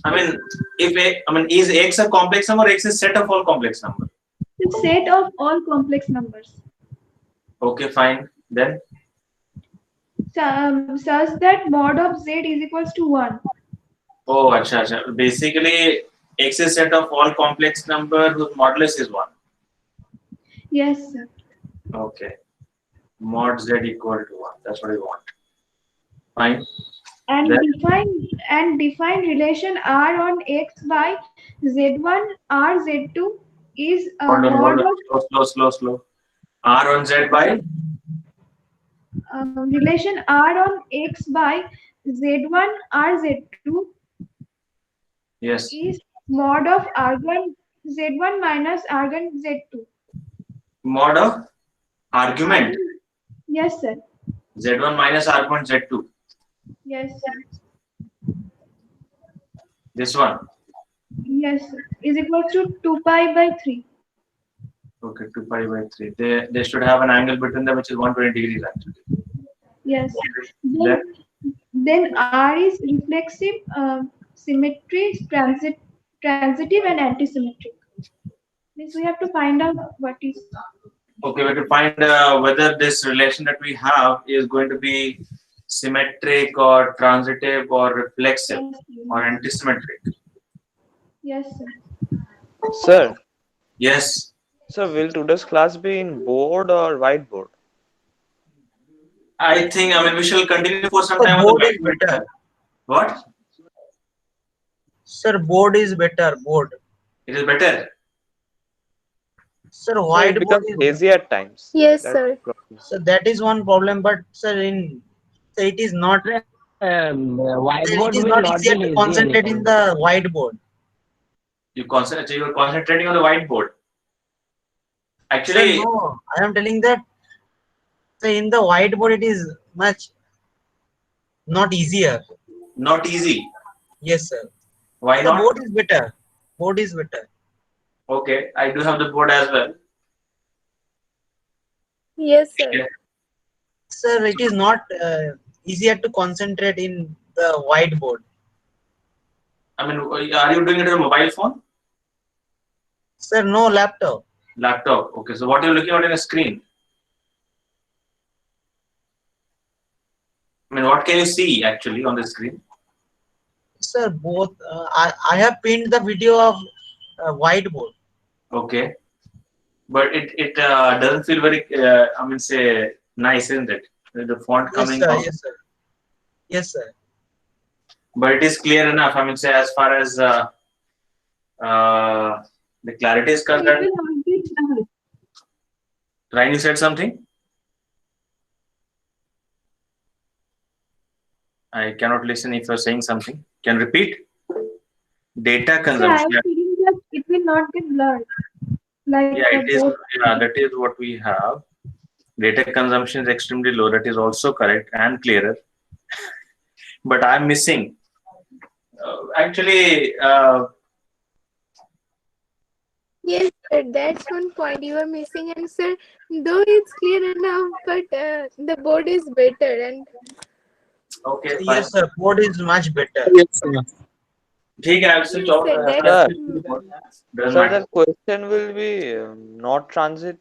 I mean, is X a complex number? X is set of all complex number. The set of all complex numbers. Okay, fine. Then Such that mod of z is equals to 1. oh, acha. Basically, X is set of all complex number whose modulus is 1. Yes, sir. Okay. Mod Z equal to 1. That's what we want. Fine. And Then define relation R on X by Z1 R Z2 is a hold on, mod hold on. of Slow. R on Z by relation R on X by Z1 R Z2 yes. is mod of argon Z1 minus argon Z2. Mod of argument Argon, yes, sir. Z1 minus argument Z2. Yes, sir. This one. Yes, sir. Is equals to 2 pi by 3. Okay, 2 pi by 3. They should have an angle between them which is 120 degrees actually. Yes. Then Then R is reflexive, symmetry, transitive, and antisymmetric. Means we have to find out what is. okay, we have to find whether this relation that we have is going to be symmetric or transitive or reflexive or antisymmetric. Yes, sir. Sir, Yes. so will today's class be in board or whiteboard? I think, we shall continue for some So time on the board is whiteboard. better. What? Sir, board is better. Board. It is better. Sir, So it whiteboard becomes is. hazy at times. Yes, That's sir. the problem. So that is one problem. But sir, it is not. Whiteboard It is will not not easier be to hazy concentrate in anytime. the whiteboard. You're concentrating on the whiteboard. Sir, Actually, no, I am telling that. So in the whiteboard, it is much not easier. not easy. Yes, sir. Why The not? board is better. Board is better. Okay, I do have the board as well. Yes, sir. Okay. Sir, it is not easier to concentrate in the whiteboard. Are you doing it on a mobile phone? Sir, no laptop. Laptop. Okay, so what you're looking at in a screen? What can you see actually on the screen? Sir, both. I have pinned the video of whiteboard. Okay, but it doesn't feel very say nice, isn't it? The font Yes, coming sir. out, Yes, sir. Yes, sir. but it is clear enough. Say as far as the clarity is It concerned. will not be done. Ryan, you said something. I cannot listen if you're saying something. Can you repeat? Data Sir, I consumption. am feeling that it will not get blurred. Like Yeah, it is. both. Yeah, that is what we have. Data consumption is extremely low. That is also correct and clearer. But I'm missing. Actually, Yes, sir. That's one point you are missing. And sir, though it's clear enough, but the board is better. And okay. Fine. Yes, sir. Board is much better. ठीक है, I'll switch Yes, off. sir, Sir, Doesn't so matter. the question will be not transit,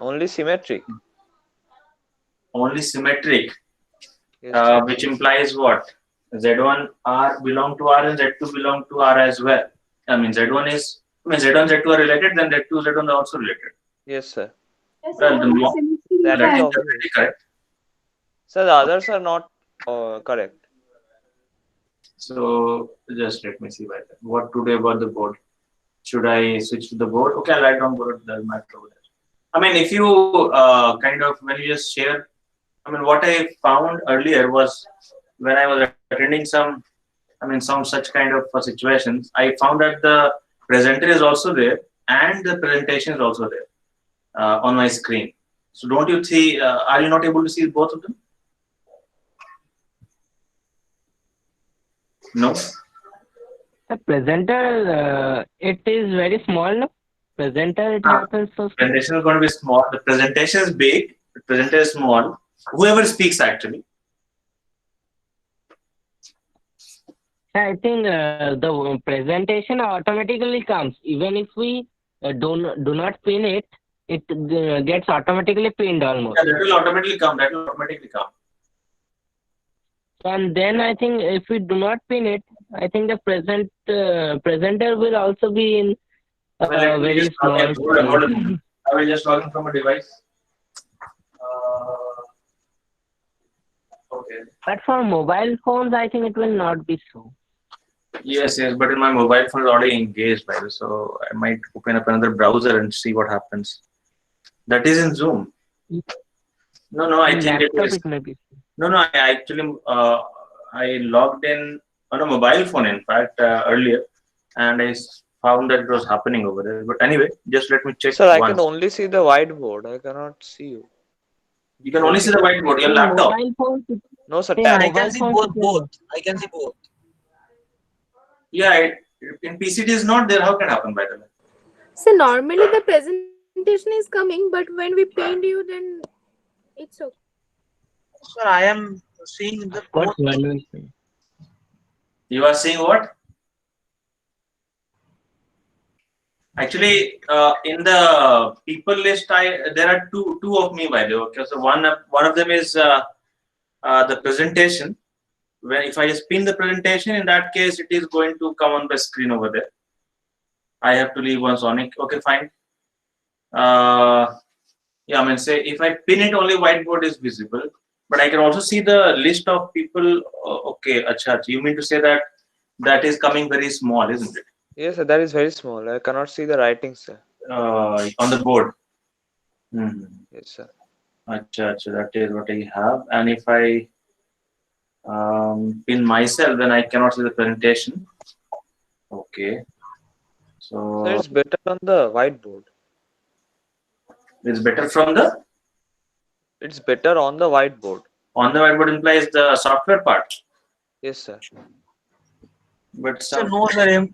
only symmetric. Only symmetric, Yes, sir. which implies what? Z1 R belong to R and Z2 belong to R as well. Z1 is Z1 Z2 are related, then Z2 Z1 are also related. Yes, sir. Yes, Well, sir. the Only mo- symmetry That will is be obvious. Definitely correct. So the others are not correct. So just let me see what to do about the board. Should I switch to the board? Okay, I'll write down board. Doesn't matter over there. If you when you just share, what I found earlier was when I was attending some such kind of situations, I found that the presenter is also there and the presentation is also there on my screen. So don't you see? Are you not able to see both of them? No. The presenter, it is very small. No? Presenter, it happens so small. Presentation is going to be small. The presentation is big. The presenter is small. Whoever speaks actually. I think the presentation automatically comes. Even if we do not pin it, it gets automatically pinned almost. Yeah, that will automatically come. That will automatically come. And then I think if we do not pin it, I think the presenter will also be in Well, let me very just log in. small. Hold on. I will just log in from a device. Okay. But for mobile phones, I think it will not be so. Yes, but in my mobile phone is already engaged by this, so I might open up another browser and see what happens. That is in Zoom. No, I In think it laptop, is. it may be. No, I actually I logged in on a mobile phone, in fact, earlier, and found that it was happening over there. But anyway, just let me check Sir, I can once. only see the whiteboard. I cannot see you. You can only see the whiteboard, your In laptop. mobile phones, No, sir. Yeah, I Tab. can mobile see phones, both. it will Both. I can see both. Yeah, in PCT is not there. How can it happen, by the way? So normally the presentation is coming, but when we paint you, then it's okay. Sir, I am seeing the What both. when we pin. You are seeing what? Actually, in the people list, there are two of me, by the way. Okay, so one of them is the presentation. When if I just pin the presentation, in that case, it is going to come on the screen over there. I have to leave one Sonic. Okay, fine. Yeah, I mean, say if I pin it, only whiteboard is visible, but I can also see the list of people. Okay, acha, you mean to say that that is coming very small, isn't it? Yes, sir. That is very small. I cannot see the writing, sir. On the board. Yes, sir. Acha, that is what I have. And if I pin myself, then I cannot see the presentation. Okay. Sir, So it's better on the whiteboard. it's better from the It's better on the whiteboard. on the whiteboard implies the software part. Yes, sir. But Sir, some no, sir.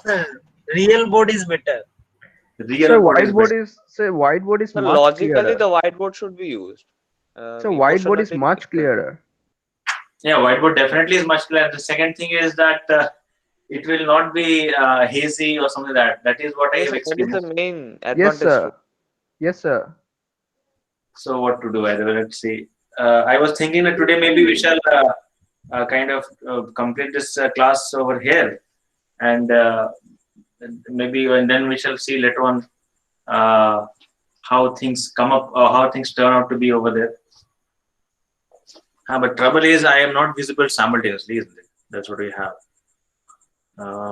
Sir, real board is better. real So board is better. whiteboard is So much logically, clearer. the whiteboard should be used. So whiteboard is Emotionally, much clearer. Yeah, whiteboard definitely is much clearer. The second thing is that it will not be hazy or something like that. That is what I have that is experienced. the main Yes, advantage. sir. Yes, sir. So what to do? Either let's see. I was thinking that today maybe we shall kind of complete this class over here, and maybe and then we shall see later on how things come up or how things turn out to be over there. But trouble is I am not visible simultaneously, isn't it? That's what we have.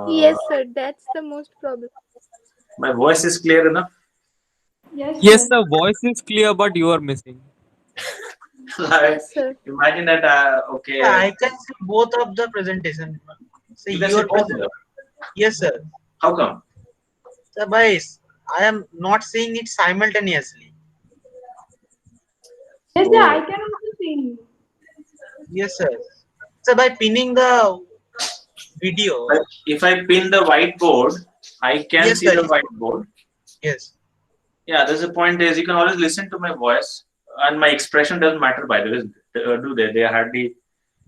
Yes, sir. That's the most problem. My voice is clear enough. Yes, Yes, sir. the voice is clear, but you are missing. Yes, sir. Imagine that. Okay. Yeah, I can see both of the presentation. So You can see your both of them. yes, sir. How come? Sir, boys, I am not seeing it simultaneously. Yes, sir. I can also see you. Yes, sir. So by pinning the video, But if I pin the whiteboard, I can Yes, see sir. the whiteboard. yes. Yeah, there's a point is you can always listen to my voice and my expression doesn't matter by the way, do they? They are hardly.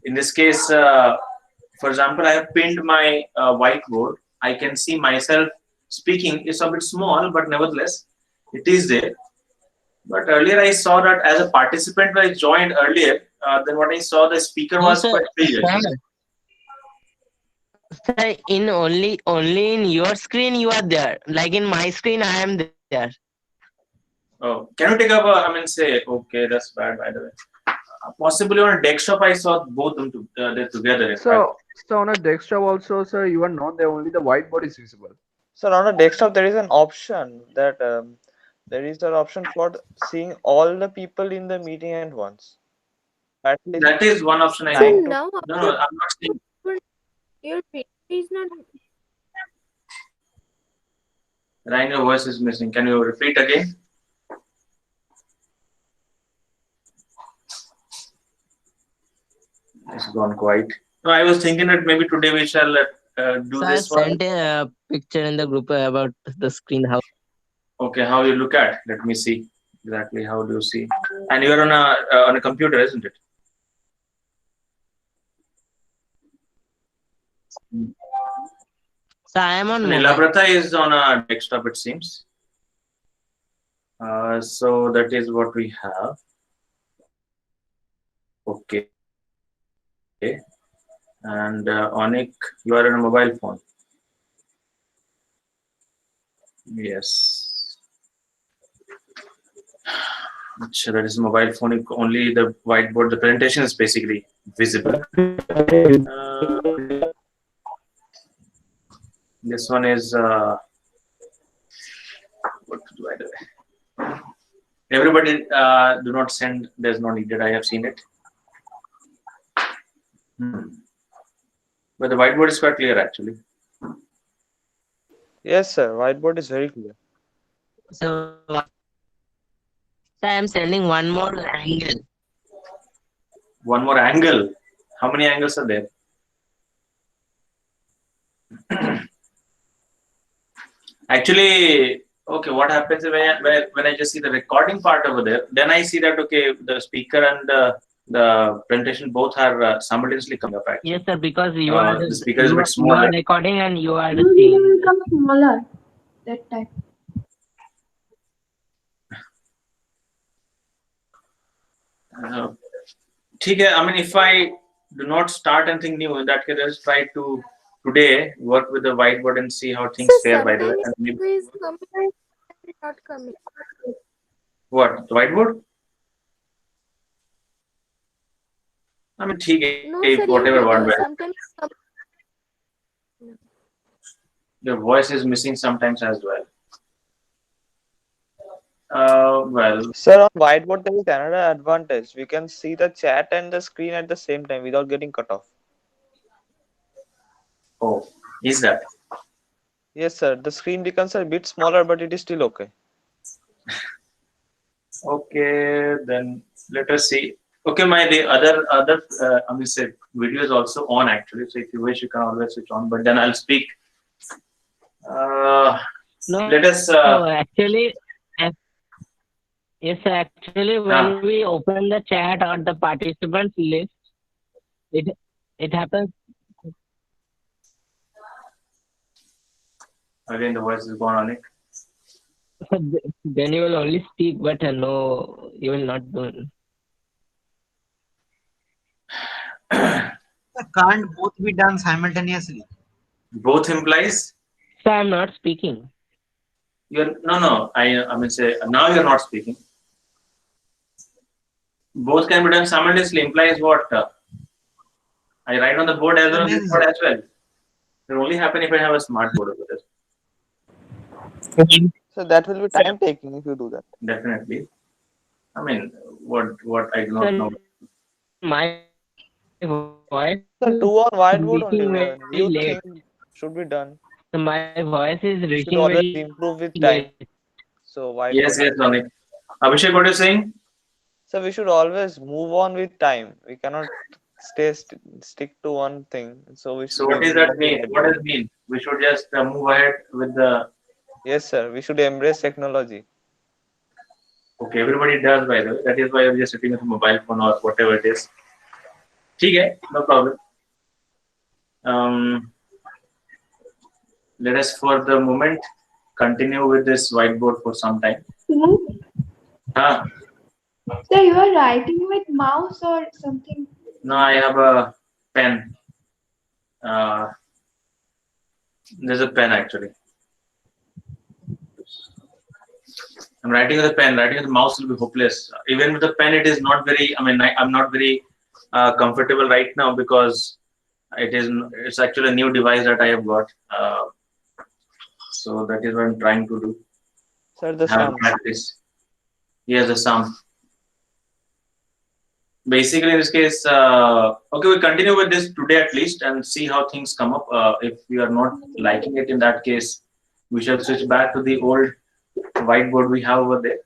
In this case, for example, I have pinned my whiteboard. I can see myself speaking. It's a bit small, but nevertheless, it is there. But earlier I saw that as a participant when I joined earlier, then what I saw the speaker No, was sir. quite big. Sir, in only in your screen you are there. Like in my screen, I am there. Oh, can you take up? I mean, say okay, that's bad by the way. Possibly on a desktop, I saw both them they're together. In fact. So on a desktop also, sir, you are not there. Only the whiteboard is visible. So on a desktop, there is an option that there is an option for seeing all the people in the meeting at once. At least That is one option I So know. Nine to- now No, I'm not saying. your picture is not. Ryan, your voice is missing. Can you repeat again? It's gone quiet. No, I was thinking that maybe today we shall do So I this one. sent a picture in the group about the screen. How Okay, how you look at? Let me see exactly how do you see. And you are on a computer, isn't it? So I am on And mobile. Labrata is on a desktop, it seems. So that is what we have. Okay. And Onik, you are on a mobile phone. Yes. So that is mobile phone. Only the whiteboard, the presentation is basically visible. This one is what to do, by the way. Everybody, do not send. There's no needed. I have seen it. But the whiteboard is quite clear, actually. Yes, sir. Whiteboard is very clear. So I am sending one more angle. One more angle. How many angles are there? Actually, okay, what happens is when I just see the recording part over there, then I see that, okay, the speaker and the presentation both are simultaneously coming up, actually. Yes, sir, because you are The speaker is a bit you smaller. are recording and you are You seeing. will become smaller that time. ठीक है, I mean, if I do not start anything new, in that case, let's try to today work with the whiteboard and see how things So fare, by the way. sometimes And maybe, who is coming and not coming. what? The whiteboard? I mean, ठीक है, No, sir, whatever one way. sometimes Your voice is missing sometimes as well. Well, Sir, on whiteboard there is another advantage. We can see the chat and the screen at the same time without getting cut off. oh, is that? Yes, sir. The screen becomes a bit smaller, but it is still okay. Okay, then let us see. Okay, the other I mean, say video is also on, actually. So if you wish, you can always switch on. But then I'll speak. No, Let us. actually, yes, actually, when we open the chat or the participants list, it happens. Again, the voice is gone on it. Then you will only speak, but no, you will not do. Can't both be done simultaneously? Both implies So I'm not speaking. you're no. I mean, say now you're not speaking. Both can be done simultaneously. Implies what? I write on the board as well on this board as well. It will only happen if I have a smart board over there. So that will be time taking if you do that. Definitely. I mean, what I do not Sir, know. my voice So is do on whiteboard reaching only. very New late. thing should be done. So my voice is Should reaching always very improve with time. late. So whiteboard. Yes, Nonik. Abhishek, what are you saying? So we should always move on with time. We cannot stick to one thing. So we should. So what does that mean? What does it mean? We should just move ahead with the. Yes, sir. We should embrace technology. Okay, everybody does, by the way. That is why I'm just sitting with a mobile phone or whatever it is. Okay, no problem. Let us, for the moment, continue with this whiteboard for some time. Huh? So you are writing with mouse or something? No, I have a pen. There's a pen actually. I'm writing with a pen. Writing with a mouse will be hopeless. Even with a pen, it is not very. I mean, I'm not very comfortable right now because it's actually a new device that I have got. So that is what I'm trying to do. Sir, the Have sum. practice. Yes, the sum. Basically, in this case, okay, we continue with this today at least and see how things come up. If we are not liking it, in that case, we shall switch back to the old whiteboard we have over there.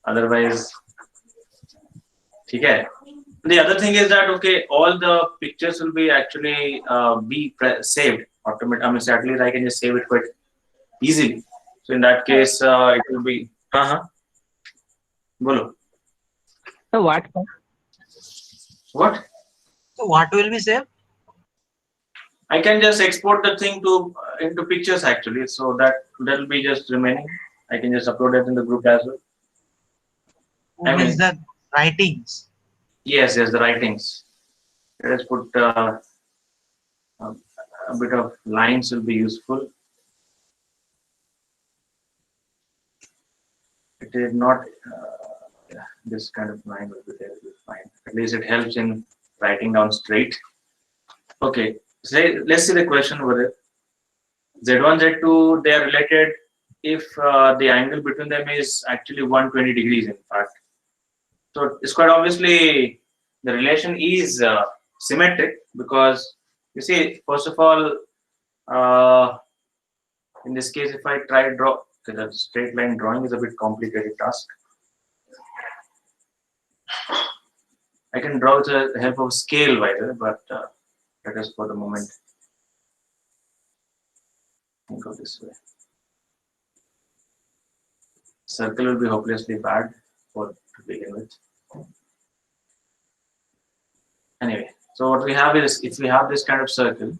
Otherwise, okay. The other thing is that, okay, all the pictures will be actually saved automatically. I mean, at least I can just save it quite easily. So in that case, it will be. Bolo. So what? What? So what will be saved? I can just export the thing to into pictures actually, so that will be just remaining. I can just upload it in the group as well. I Who is mean, the writings? yes, the writings. Let us put a bit of lines will be useful. It is not yeah, this kind of line will be there. Will be fine. At least it helps in writing down straight. Okay, say let's see the question over there. Z1, Z2, they are related if the angle between them is actually 120 degrees in fact. So it's quite obviously the relation is symmetric because you see, first of all, in this case, if I try to draw, okay, the straight line drawing is a bit complicated task. I can draw with the help of scale, by the way, but let us for the moment go this way. Circle will be hopelessly bad for to begin with. Anyway, so what we have is, if we have this kind of circle,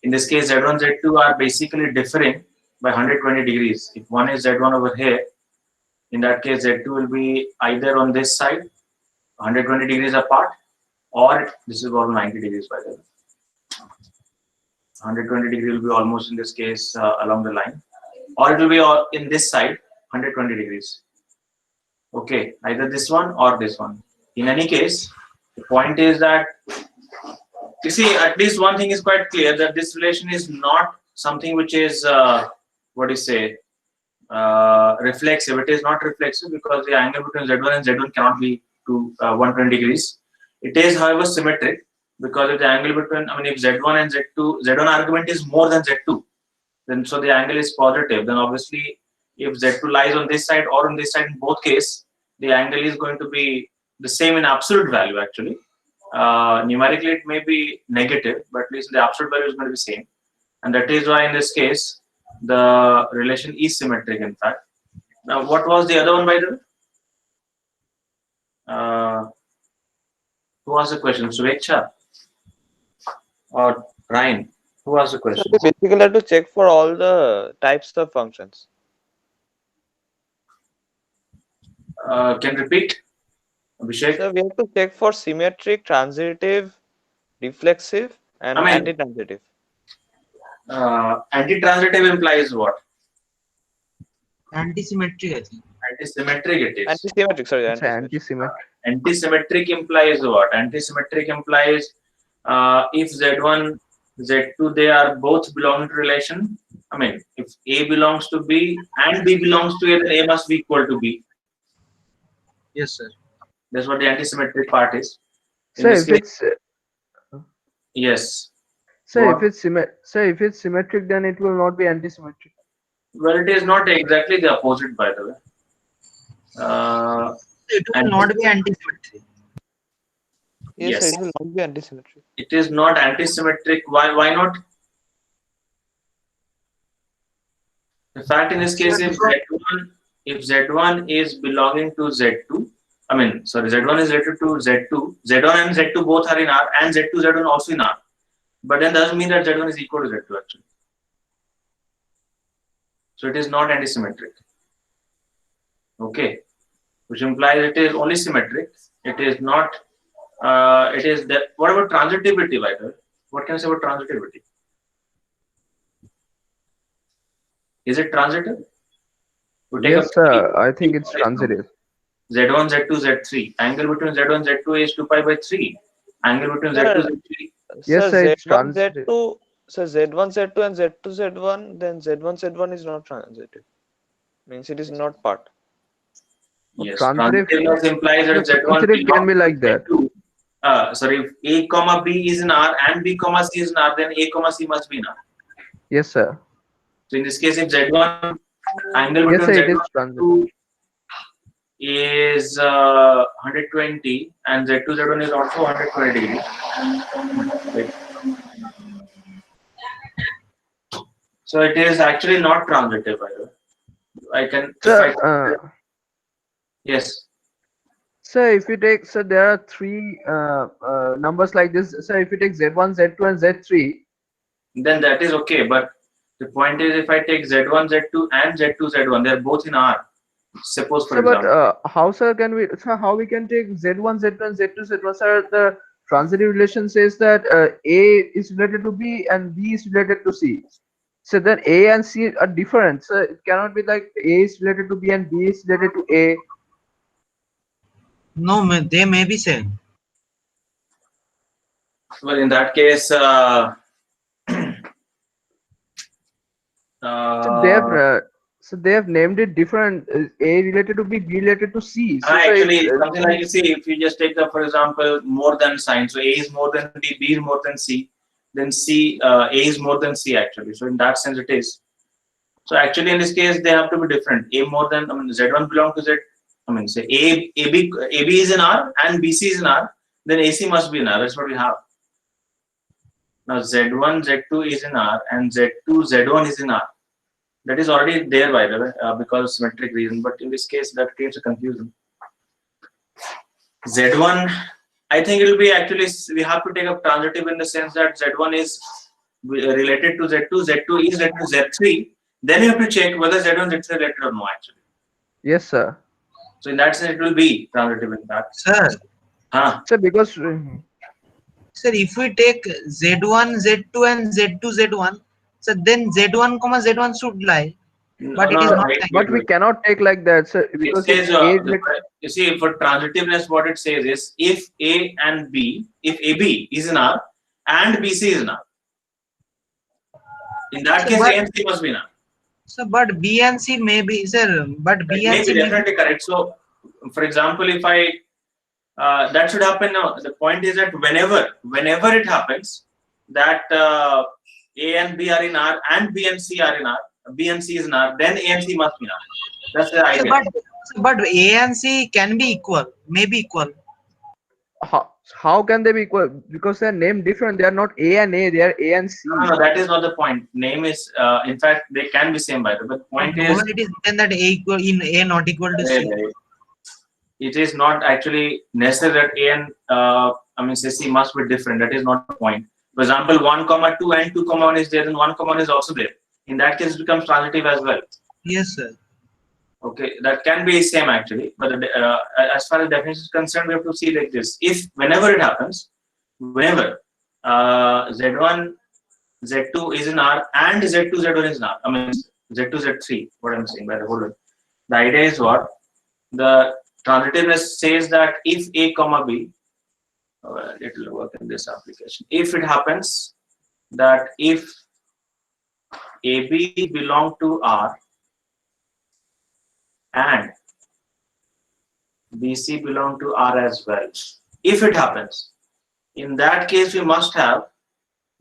in this case Z1, Z2 are basically differing by 120 degrees. If one is Z1 over here, in that case Z2 will be either on this side 120 degrees apart, or this is about 90 degrees by the way. 120 degree will be almost in this case along the line, or it will be in this side 120 degrees. Okay, either this one or this one. In any case, the point is that you see, at least one thing is quite clear, that this relation is not something which is what do you say, reflexive. It is not reflexive because the angle between Z1 and Z1 cannot be to 120 degrees. It is, however, symmetric because if the angle between, I mean, if Z1 and Z2, Z1 argument is more than Z2, then so the angle is positive. Then obviously, if Z2 lies on this side or on this side, in both cases, the angle is going to be the same in absolute value actually. Numerically, it may be negative, but at least the absolute value is going to be same. And that is why in this case, the relation is symmetric in fact. Now, what was the other one by the way? Who asked the question? Sureksha or Ryan? Who asked the So question? we basically have to check for all the types of functions. Can you repeat? Abhishek? So we have to check for symmetric, transitive, reflexive, and I mean, antitransitive. Antitransitive implies what? Anti-symmetric, I think. Antisymmetric it is. Antisymmetric, sorry, It's antisymmetric. anti-symmetric. Antisymmetric implies what? Antisymmetric implies if Z1, Z2, they are both belonging to relation. I mean, if A belongs to B and B belongs to A, then A must be equal to B. Yes, sir. That's what the antisymmetric part is. In So this if case, it's yes. so What? if it's symmetric, then it will not be anti-symmetric. Well, it is not exactly the opposite, by the way. It will And- not be anti-symmetric. Yes, Yes. it will not be antisymmetric. It is not antisymmetric. Why not? In fact, in this case, if Z1 is belonging to Z2, I mean, sorry, Z1 is related to Z2, Z1 and Z2 both are in R, and Z2, Z1 also in R. But then doesn't mean that Z1 is equal to Z2 actually. So it is not antisymmetric. Okay, which implies it is only symmetric. It is not. It is that. What about transitivity, by the way? What can I say about transitivity? Is it transitive? We take Yes, a sir. I think it's transitive. Z1, Z2, Z3. Angle between Z1, Z2 is 2 pi by 3. Angle between Sir, Z2, Z3. Yes, So sir, it's Z1, transitive. Z2, so Z1, Z2, and Z2, Z1, then Z1, Z1 is not transitive. Means it is not part. Yes, Transitive- transitiveness implies that No, Z1 transitive can be like that. Sorry, if A comma B is in R and B comma C is in R, then A comma C must be in R. Yes, sir. So in this case, if Z1 angle Yes, sir, between it is Z1 transitive. is 120 and Z2, Z1 is also 120 degrees. Wait. So it is actually not transitive, by the way. I can. Sir, Yes. sir, if you take, so there are three numbers like this. So if you take Z1, Z2, and Z3, then that is okay. But the point is, if I take Z1, Z2, and Z2, Z1, they're both in R. Suppose, for Sir, but example. how sir can we sir, how we can take Z1, Z1, Z2, Z1? Sir, the transitive relation says that A is related to B and B is related to C. So then A and C are different. So it cannot be like A is related to B and B is related to A. No, they may be same. Well, in that case, So they have named it different. A related to B, B related to C. So sir, actually, something like, you see, if you just take the, for example, more than sign, so A is more than B, B is more than C, then C, A is more than C actually. So in that sense, it is. So actually, in this case, they have to be different. A more than, I mean, Z1 belong to Z. I mean, say AB is in R and BC is in R, then AC must be in R. That's what we have. Now Z1, Z2 is in R and Z2, Z1 is in R. That is already there, by the way, because of symmetric reason. But in this case, that creates a confusion. Z1, I think it will be actually, we have to take a transitive in the sense that Z1 is related to Z2, Z2 is related to Z3. Then you have to check whether Z1, Z3 are related or no, actually. yes, sir. So in that sense, it will be transitive in that. Sir, Sir, because sir, if we take Z1, Z2 and Z2, Z1, so then Z1, Z1 should lie. But it is not like but we cannot take like that, sir, It because says, if A is like, you see, for transitiveness, what it says is, if A and B, if AB is in R and BC is in R, in that So case, what- A and C must be in R. so, but B and C may be, sir, but That B may and be C may definitely correct. So, for example, if I, that should happen now. The point is that whenever it happens, that A and B are in R and B and C are in R, B and C is in R, then A and C must be in R. That's the So, idea. but A and C can be equal, may be equal. how can they be equal? Because they're named different. They are not A and A. They are A and C. No, that is not the point. Name is, in fact, they can be same by the way. But point is, Nowhere it is written that A equal in A not equal to C. it is not actually necessary that A and say C must be different. That is not the point. For example, 1, 2 and 2, 1 is there, then 1, 1 is also there. In that case, it becomes transitive as well. Yes, sir. Okay, that can be same actually. But as far as definition is concerned, we have to see like this. If whenever it happens, whenever Z1, Z2 is in R and Z2, Z1 is in R. I mean Z2, Z3. What I'm saying by the whole. The idea is what the transitiveness says that if A, B, it will work in this application. If it happens that if AB belong to R and BC belong to R as well. If it happens, in that case, we must have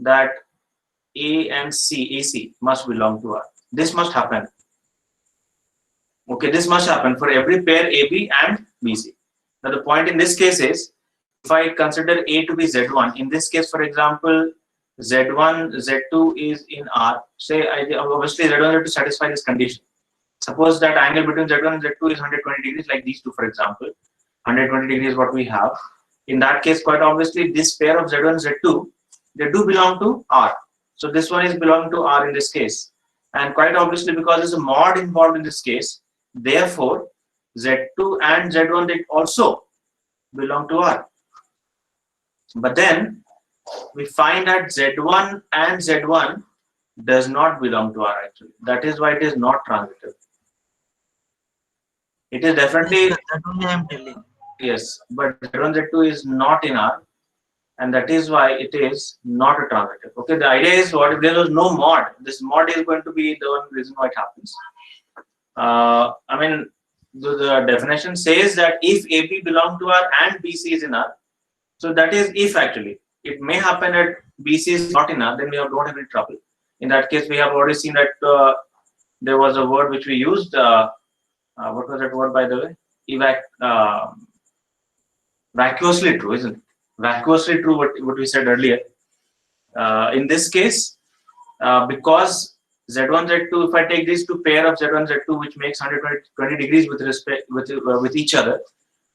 that A and C, AC must belong to R. This must happen. Okay, this must happen for every pair AB and BC. Now, the point in this case is, if I consider A to be Z1, in this case, for example, Z1, Z2 is in R. Say, obviously, Z1 has to satisfy this condition. Suppose that angle between Z1 and Z2 is 120 degrees, like these two, for example. 120 degrees is what we have. In that case, quite obviously, this pair of Z1 and Z2, they do belong to R. So this one is belonging to R in this case. And quite obviously, because there's a mod involved in this case, therefore, Z2 and Z1, they also belong to R. But then, we find that Z1 and Z1 does not belong to R actually. That is why it is not transitive. It is definitely, That only I am telling. yes, but Z1, Z2 is not in R, and that is why it is not a transitive. Okay, the idea is what if there was no mod, this mod is going to be the one reason why it happens. I mean, the definition says that if AB belong to R and BC is in R, so that is if actually. It may happen that BC is not in R, then we don't have any trouble. In that case, we have already seen that there was a word which we used. What was that word, by the way? Vacuously true, isn't it? Vacuously true, what we said earlier. In this case, because Z1, Z2, if I take these two pair of Z1, Z2, which makes 120 degrees with respect with each other,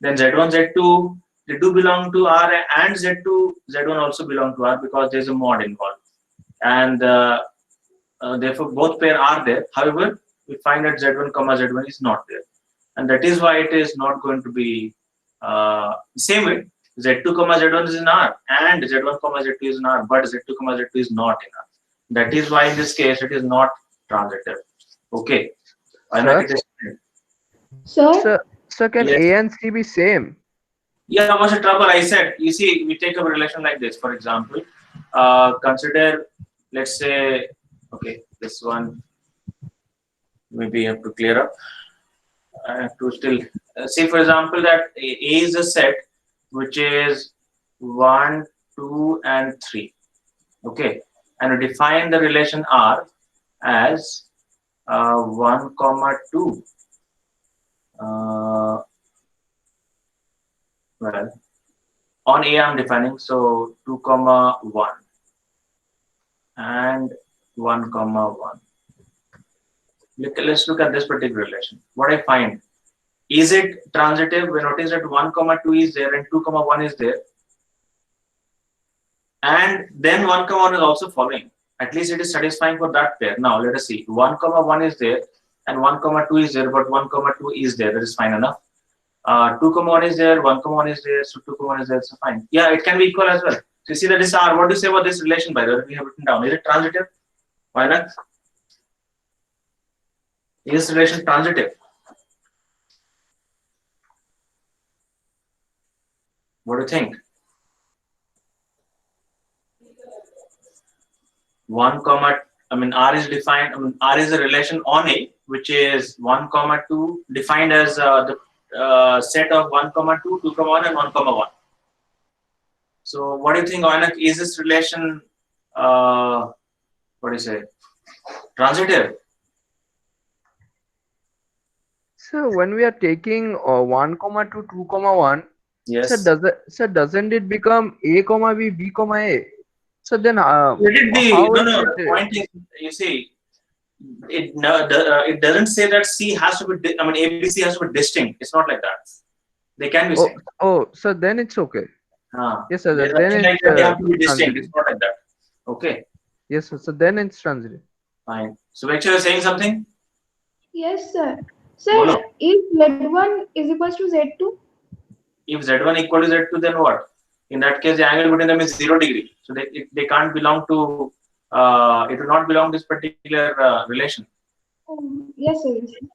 then Z1, Z2, they do belong to R, and Z2, Z1 also belong to R because there's a mod involved. and therefore both pair are there. However, we find that Z1 comma Z1 is not there, and that is why it is not going to be same way. Z2 comma Z1 is in R, and Z1 comma Z2 is in R, but Z2 comma Z2 is not in R. That is why in this case it is not transitive. Okay. Sir? Sir, can Yes. A and C be same? Yeah, what's the trouble? I said, you see, we take a relation like this. For example, consider, let's say, okay, this one maybe you have to clear up. I have to still say, for example, that A is a set which is 1, 2, and 3. Okay, and we define the relation R as 1, 2. Well, on A I'm defining, so 2, 1 and 1, 1. Let's look at this particular relation. What I find, is it transitive? We notice that 1, 2 is there and 2, 1 is there, and then 1, 1 is also following. At least it is satisfying for that pair. Now let us see. 1, 1 is there and 1, 2 is there, but 1, 2 is there. That is fine enough. 2, 1 is there, 1, 1 is there, so 2, 1 is there, so fine. Yeah, it can be equal as well. So you see that this R. What do you say about this relation, by the way? We have written down. Is it transitive? Why not? Is this relation transitive? What do you think? 1, R is defined. R is a relation on A, which is 1, 2, defined as the set of 1, 2, 2, 1, and 1, 1. So, what do you think, Oyanak? Is this relation, what do you say, transitive? So when we are taking 1, 2, 2, 1, Yes. sir, doesn't it become A, B, B, A? So then, Let it be. how No, is no. it? The point is, you see, it doesn't say that C has to be. ABC has to be distinct. It's not like that. They can be same. So then it's okay. Yes, sir. There's Then nothing like it's that they have to be distinct. transitive. It's not like that. Okay. Yes, sir. So then it's transitive. Fine. So, actually, you're saying something? Yes, sir. Sir, Bolo. if Z1 is equals to Z2, If Z1 equal to Z2, then what? In that case, the angle between them is 0 degree. So they can't belong to. It will not belong to this particular relation. yes, sir. Yes, sir.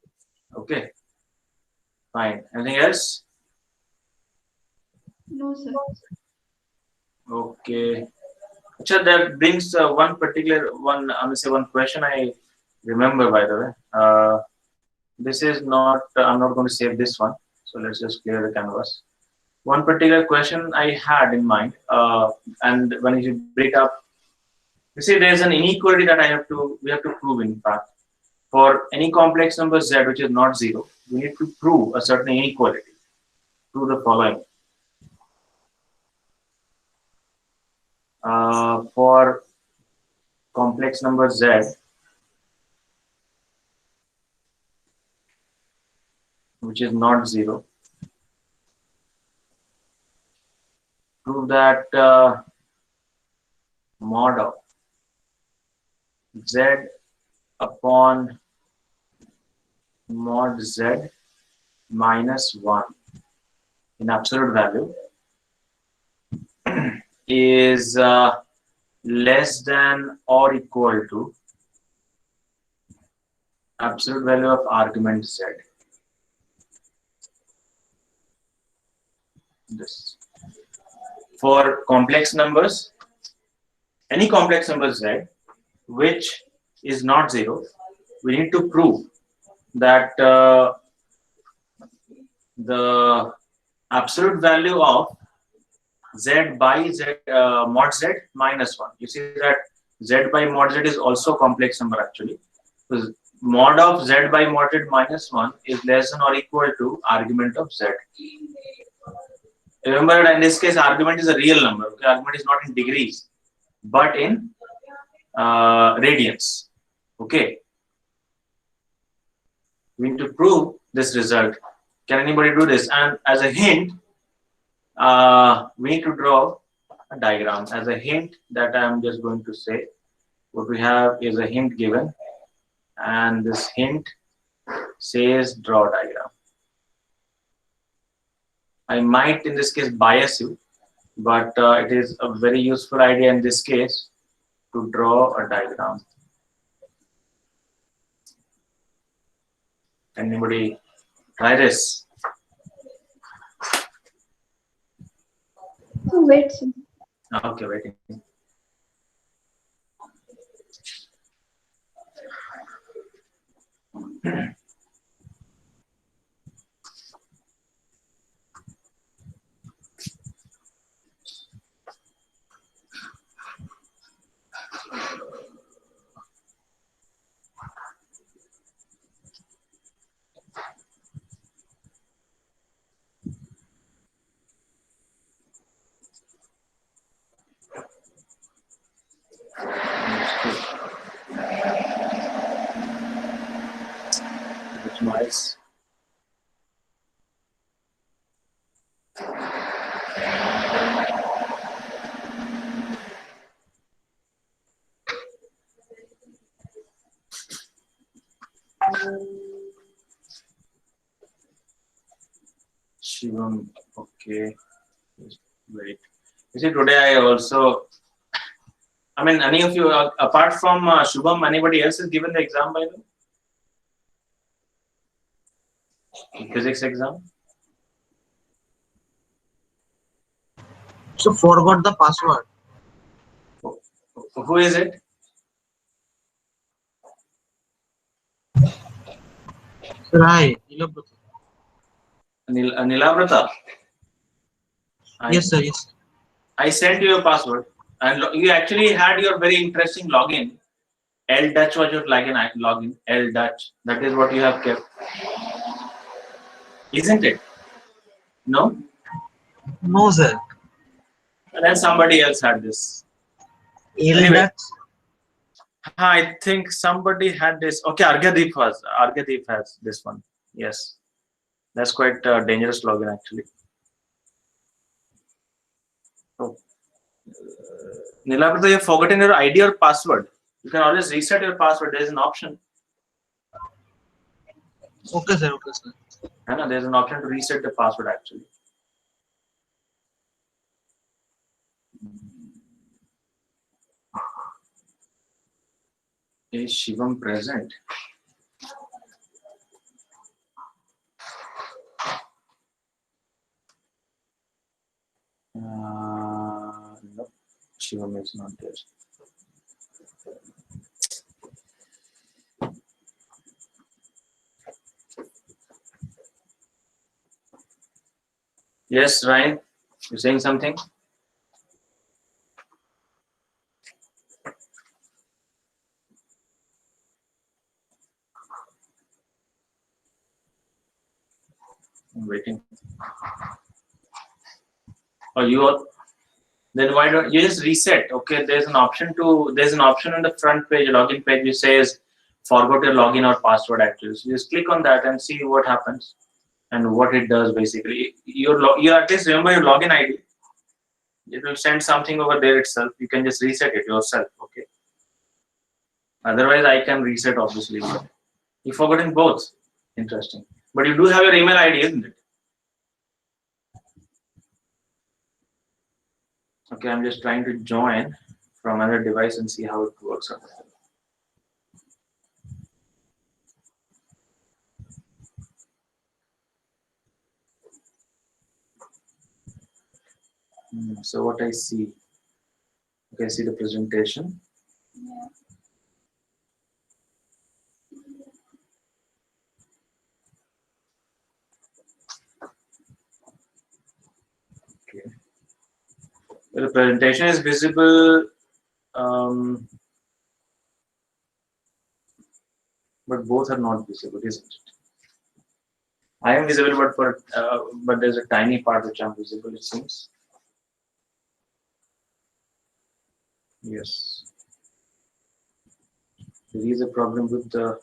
Okay. Fine. Anything else? No, sir. Okay. Achha, that brings one particular one. I'm gonna say one question I remember, by the way. This is not. I'm not going to save this one. So let's just clear the canvas. One particular question I had in mind, and when you break up, you see there's an inequality that we have to prove. In fact, for any complex number z which is not 0, we need to prove a certain inequality. Prove the following. For complex number z which is not 0, prove that mod of z upon mod z minus 1 in absolute value is less than or equal to absolute value of argument z. This for complex numbers, any complex number z which is not 0, we need to prove that the absolute value of z by z mod z minus 1. You see that z by mod z is also a complex number actually. Because mod of z by mod z minus 1 is less than or equal to argument of z. Remember that in this case, argument is a real number. Okay? Argument is not in degrees, but in radians. Okay. We need to prove this result. Can anybody do this? And as a hint, we need to draw a diagram. As a hint that I am just going to say, what we have is a hint given, and this hint says draw diagram. I might in this case bias you, but it is a very useful idea in this case to draw a diagram. Anybody try this? So wait. Okay, waiting. Which noise? Shivam, okay. Just wait. You see, today I also, I mean, any of you, apart from Shubham, anybody else has given the exam by the way? Physics exam? So forgot the password. Who is it? Sir, hi. Nilobrata. Nilabrata. Yes, sir. Yes. I sent you a password, and you actually had your very interesting login. L Dutch was your login. L Dutch. That is what you have kept, isn't it? No. No, sir. And then somebody else had this. L Anyway. Dutch. I think somebody had this. Okay, Argadeep has this one. Yes, that's quite a dangerous login actually. Oh. Nilabrata, you've forgotten your ID or password. You can always reset your password. There is an option. Okay, sir. Okay, sir. There is an option to reset the password actually. Is Shivam present? No, Shivam is not there. Yes, Ryan, you're saying something? I'm waiting. Oh, you are. Then why don't you just reset? Okay, there's an option on the front page, login page, which says forgot your login or password actually. So just click on that and see what happens and what it does basically. You at least remember your login ID. It will send something over there itself. You can just reset it yourself. Okay. Otherwise, I can reset obviously. But you've forgotten both. Interesting. But you do have your email ID, isn't it? Okay, I'm just trying to join from another device and see how it works out. So what I see, okay, I see the presentation. Okay. The presentation is visible, but both are not visible, isn't it? I am visible, but there's a tiny part which I'm visible. It seems. Yes. There is a problem with the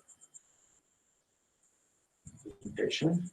presentation.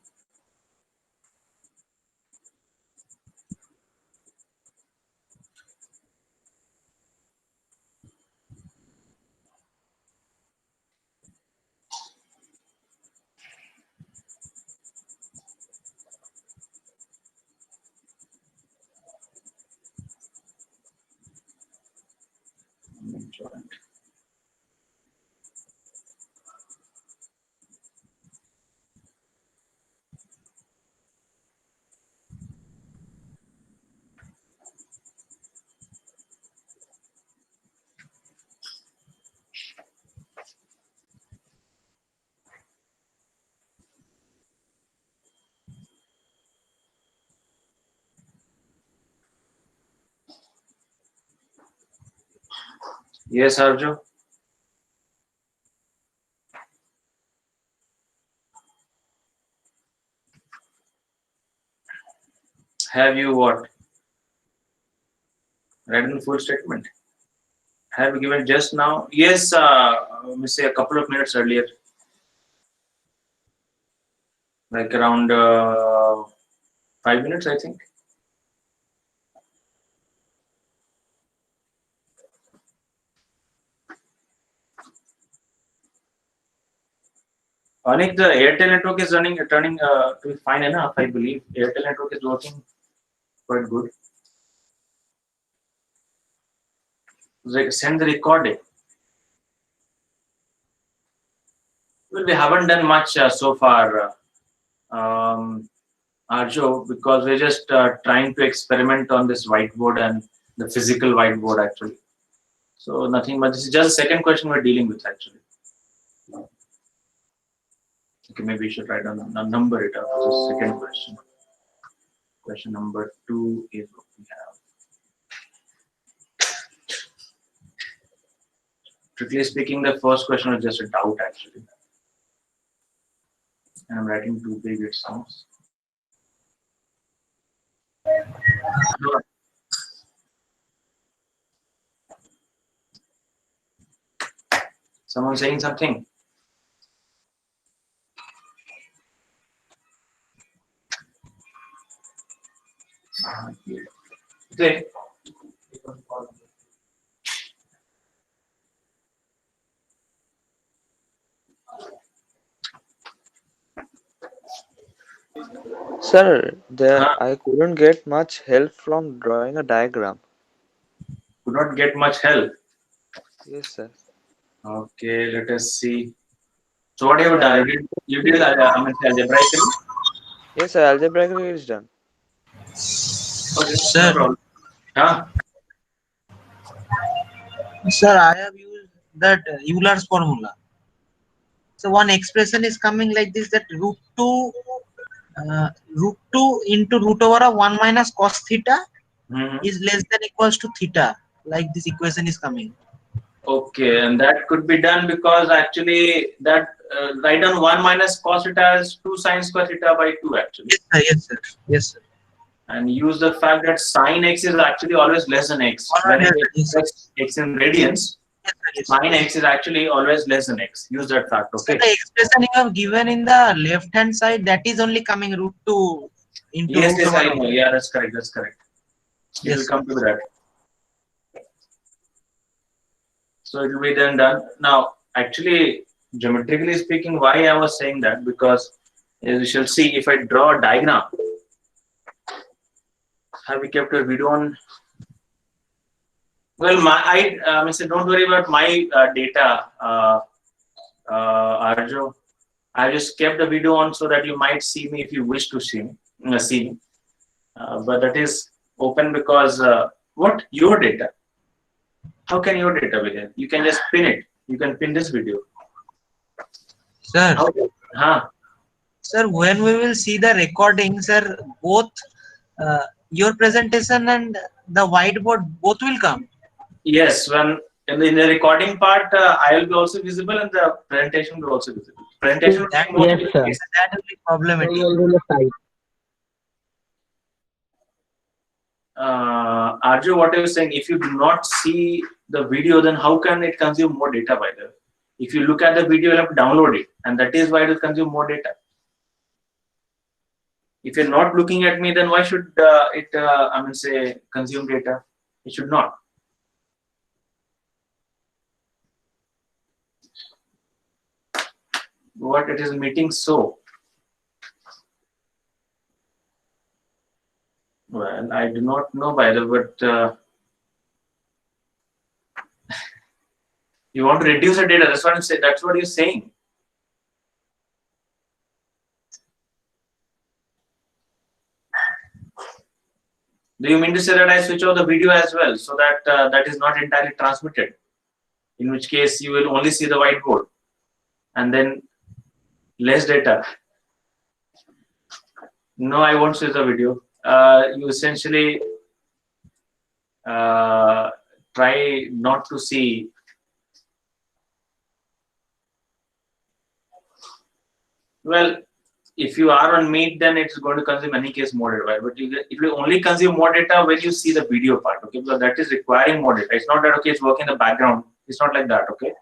Yes, Arju. Have you what? Read in full statement? Have you given just now? Yes, let me say a couple of minutes earlier. Like around 5 minutes, I think. Anik, the Airtel network is turning to be fine enough, I believe. Airtel network is working quite good. Send the recording. Well, we haven't done much so far, Arjo, because we're just trying to experiment on this whiteboard and the physical whiteboard actually. So nothing much. This is just the second question we're dealing with actually. Okay, maybe we should write down a number it up. The second question. Question number 2 is what we have. Strictly speaking, the first question was just a doubt actually. And I'm writing 2 big it sounds. Someone saying something? Okay. Sir, there Huh? I couldn't get much help from drawing a diagram. Could not get much help. Yes, sir. Okay, let us see. So what have you Sir, done? You did algebraically? yes, sir, algebraically is done. Okay, no Sir, problem. Huh? sir, I have used that Euler's formula. So one expression is coming like this, that root 2 into root over of 1 minus cos theta is less than equals to theta. Like this equation is coming. Okay, and that could be done because actually that write down 1 minus cos theta as 2 sine square theta by 2 actually. Yes, sir. Yes, sir. Yes, sir. And use the fact that sine x is actually always less than x. When it expresses x in radians, sine x is actually always less than x. Use that fact, So okay? the expression you have given in the left hand side, that is only coming root 2 into Yes, root yes, over I of. know. Yeah, that's correct. That's correct. It will Yes. come to that. So it will be then done. Now, actually, geometrically speaking, why I was saying that, because as we shall see, if I draw a diagram, have we kept a video on? Well, I say don't worry about my data, Arjo. I just kept the video on so that you might see me if you wish to see me. But that is open because what your data? How can your data be there? You can just pin it. You can pin this video. Sir, How? Huh? sir, when we will see the recording, sir, both your presentation and the whiteboard both will come. Yes, when in the recording part, I will be also visible and the presentation will be also visible. Presentation will That be more Yes, sir. that will be problematic. Someone on the side. Arju, what are you saying? If you do not see the video, then how can it consume more data by the way? If you look at the video, you'll have to download it, and that is why it will consume more data. If you're not looking at me, then why should it consume data? It should not. What it is meeting so? Well, I do not know by the way, but you want to reduce the data. That's what I'm saying. That's what you're saying. Do you mean to say that I switch off the video as well, so that that is not entirely transmitted? In which case, you will only see the whiteboard, and then less data. No, I won't switch the video. You essentially try not to see Well, if you are on Meet, then it's going to consume any case more data, right? But it will only consume more data when you see the video part, okay? Because that is requiring more data. It's not that, okay, it's working in the background. It's not like that, okay?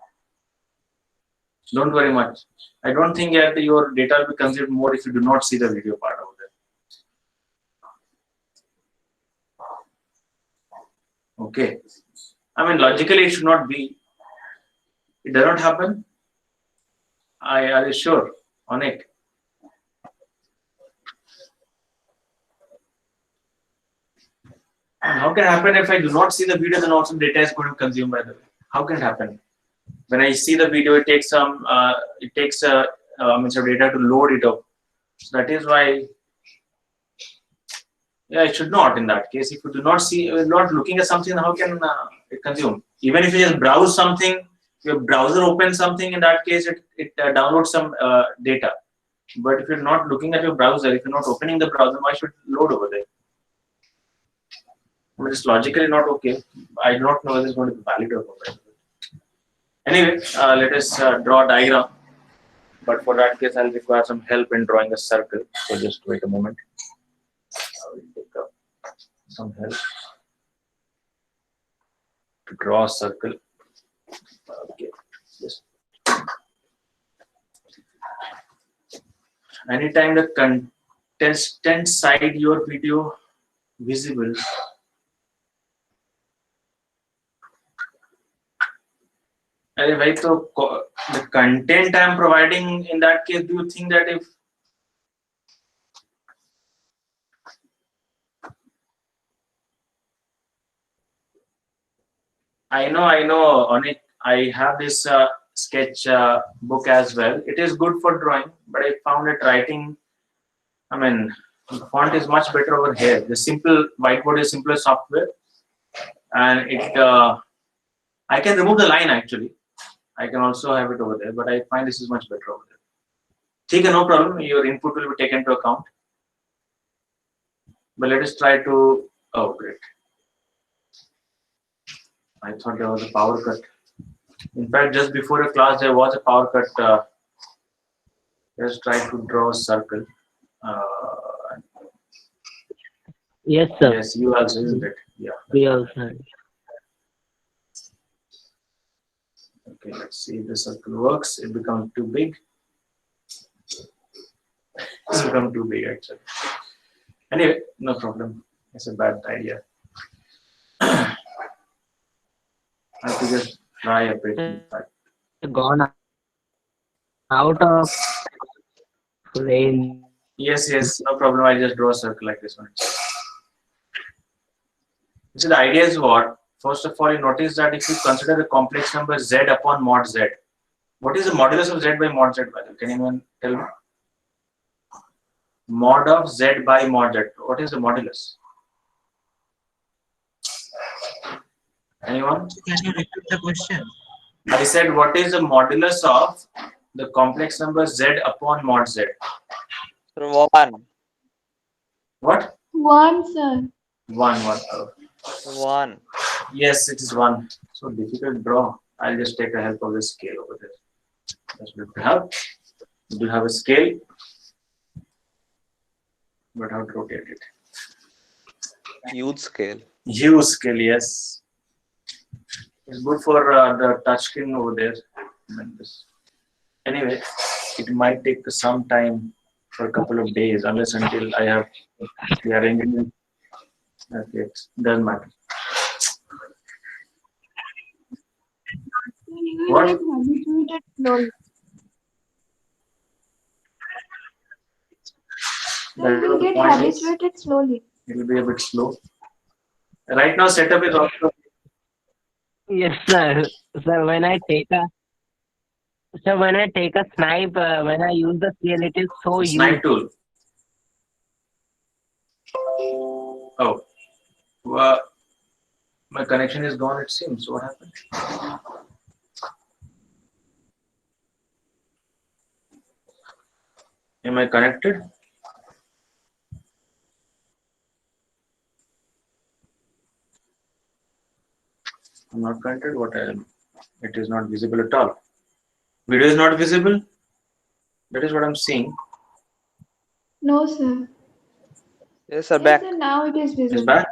Don't worry much. I don't think that your data will be consumed more if you do not see the video part over there. Okay. I mean, logically, it should not be. It does not happen. Are you sure on it? And how can it happen if I do not see the video, then also data is going to consume by the way? How can it happen? When I see the video, it takes some data to load it up. So that is why, yeah, it should not in that case. If you do not see, not looking at something, how can it consume? Even if you just browse something, your browser opens something, in that case, it downloads some data. But if you're not looking at your browser, if you're not opening the browser, why should it load over there? I mean, it's logically not okay. I do not know whether it's going to be valid or not. Anyway, let us draw a diagram. But for that case, I'll require some help in drawing a circle. So just wait a moment. I will take up some help to draw a circle. Okay, just anytime the contestant side your video visible, so the content I am providing in that case, do you think that if I know on it, I have this sketch book as well. It is good for drawing, but I found it writing, I mean, the font is much better over here. The simple whiteboard is simpler software, and it I can remove the line actually. I can also have it over there, but I find this is much better over there. Okay, no problem. Your input will be taken into account. But let us try to. Oh, great. I thought there was a power cut. In fact, just before a class, there was a power cut. Let's try to draw a circle. Yes, sir. Yes, you also, isn't it? Yeah. We also. Okay, let's see if the circle works. It becomes too big. It's become too big actually. Anyway, no problem. It's a bad idea. I have to just try a bit. In fact. Gone out of range. Yes, no problem. I just draw a circle like this one. So the idea is what? First of all, you notice that if you consider the complex number z upon mod z, what is the modulus of z by mod z value? Can anyone tell me? Mod of z by mod z. What is the modulus? Anyone? Can you repeat the question? I said, what is the modulus of the complex number z upon mod z? 1. What? 1, sir. 1. 1. Yes, it is 1. So difficult to draw. I'll just take the help of the scale over there. That's good to have. We do have a scale, but how to rotate it? Huge scale. Huge scale, yes. It's good for the touchscreen over there. Anyway, it might take some time for a couple of days, unless until I have the arrangement. Okay, it doesn't matter. What? Habituated slowly. That You will was the get point is, habituated slowly. it will be a bit slow. Right now, setup is also Yes, sir. Sir, when I take a snipe, when I use the scale, it is so huge. snipe tool. Oh, well, my connection is gone. It seems. What happened? Am I connected? I'm not connected. What I am? It is not visible at all. Video is not visible. That is what I'm seeing. No, sir. Yes, sir. Yes, Back. sir. Now it is It's visible. back.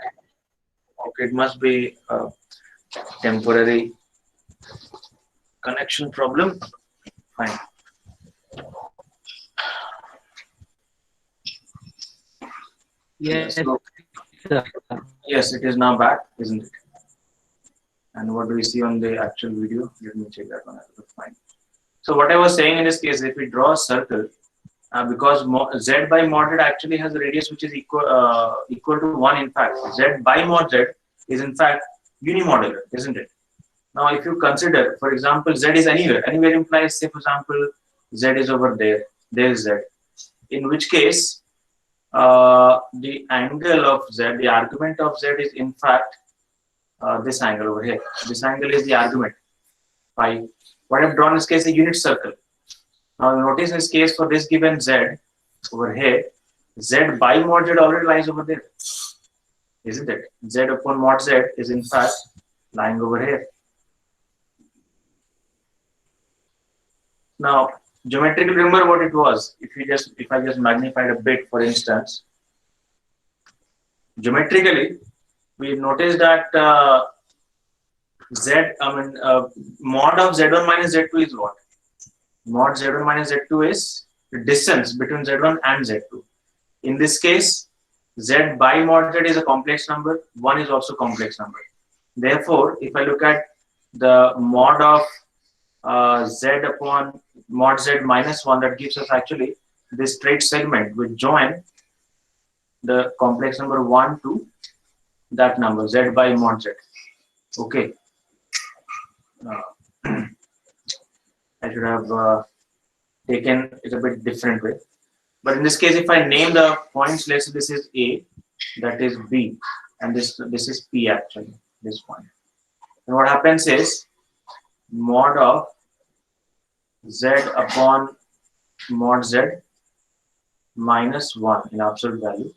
Okay, it must be a temporary connection problem. Fine. Yes, So, sir. yes, it is now back, isn't it? And what do we see on the actual video? Let me check that one out. Fine. So what I was saying in this case, if we draw a circle, because z by mod z actually has a radius which is equal to 1. In fact, z by mod z is in fact unimodular, isn't it? Now, if you consider, for example, z is anywhere. Anywhere implies, say, for example, z is over there. There is z. In which case, the angle of z, the argument of z is in fact this angle over here. This angle is the argument phi. What I've drawn in this case is a unit circle. Now notice in this case for this given z over here, z by mod z already lies over there, isn't it? Z upon mod z is in fact lying over here. Now geometrically, remember what it was. If I just magnified a bit, for instance, geometrically we noticed that mod of z1 minus z2 is what? Mod z1 minus z2 is the distance between z1 and z2. In this case, z by mod z is a complex number, 1 is also complex number. Therefore, if I look at the mod of z upon mod z minus 1, that gives us actually this straight segment which join the complex number 1 to that number, z by mod z. Okay. I should have taken it a bit different way. But in this case, if I name the points, let's say this is A, that is B, and this is P actually, this point. And what happens is mod of z upon mod z minus 1 in absolute value.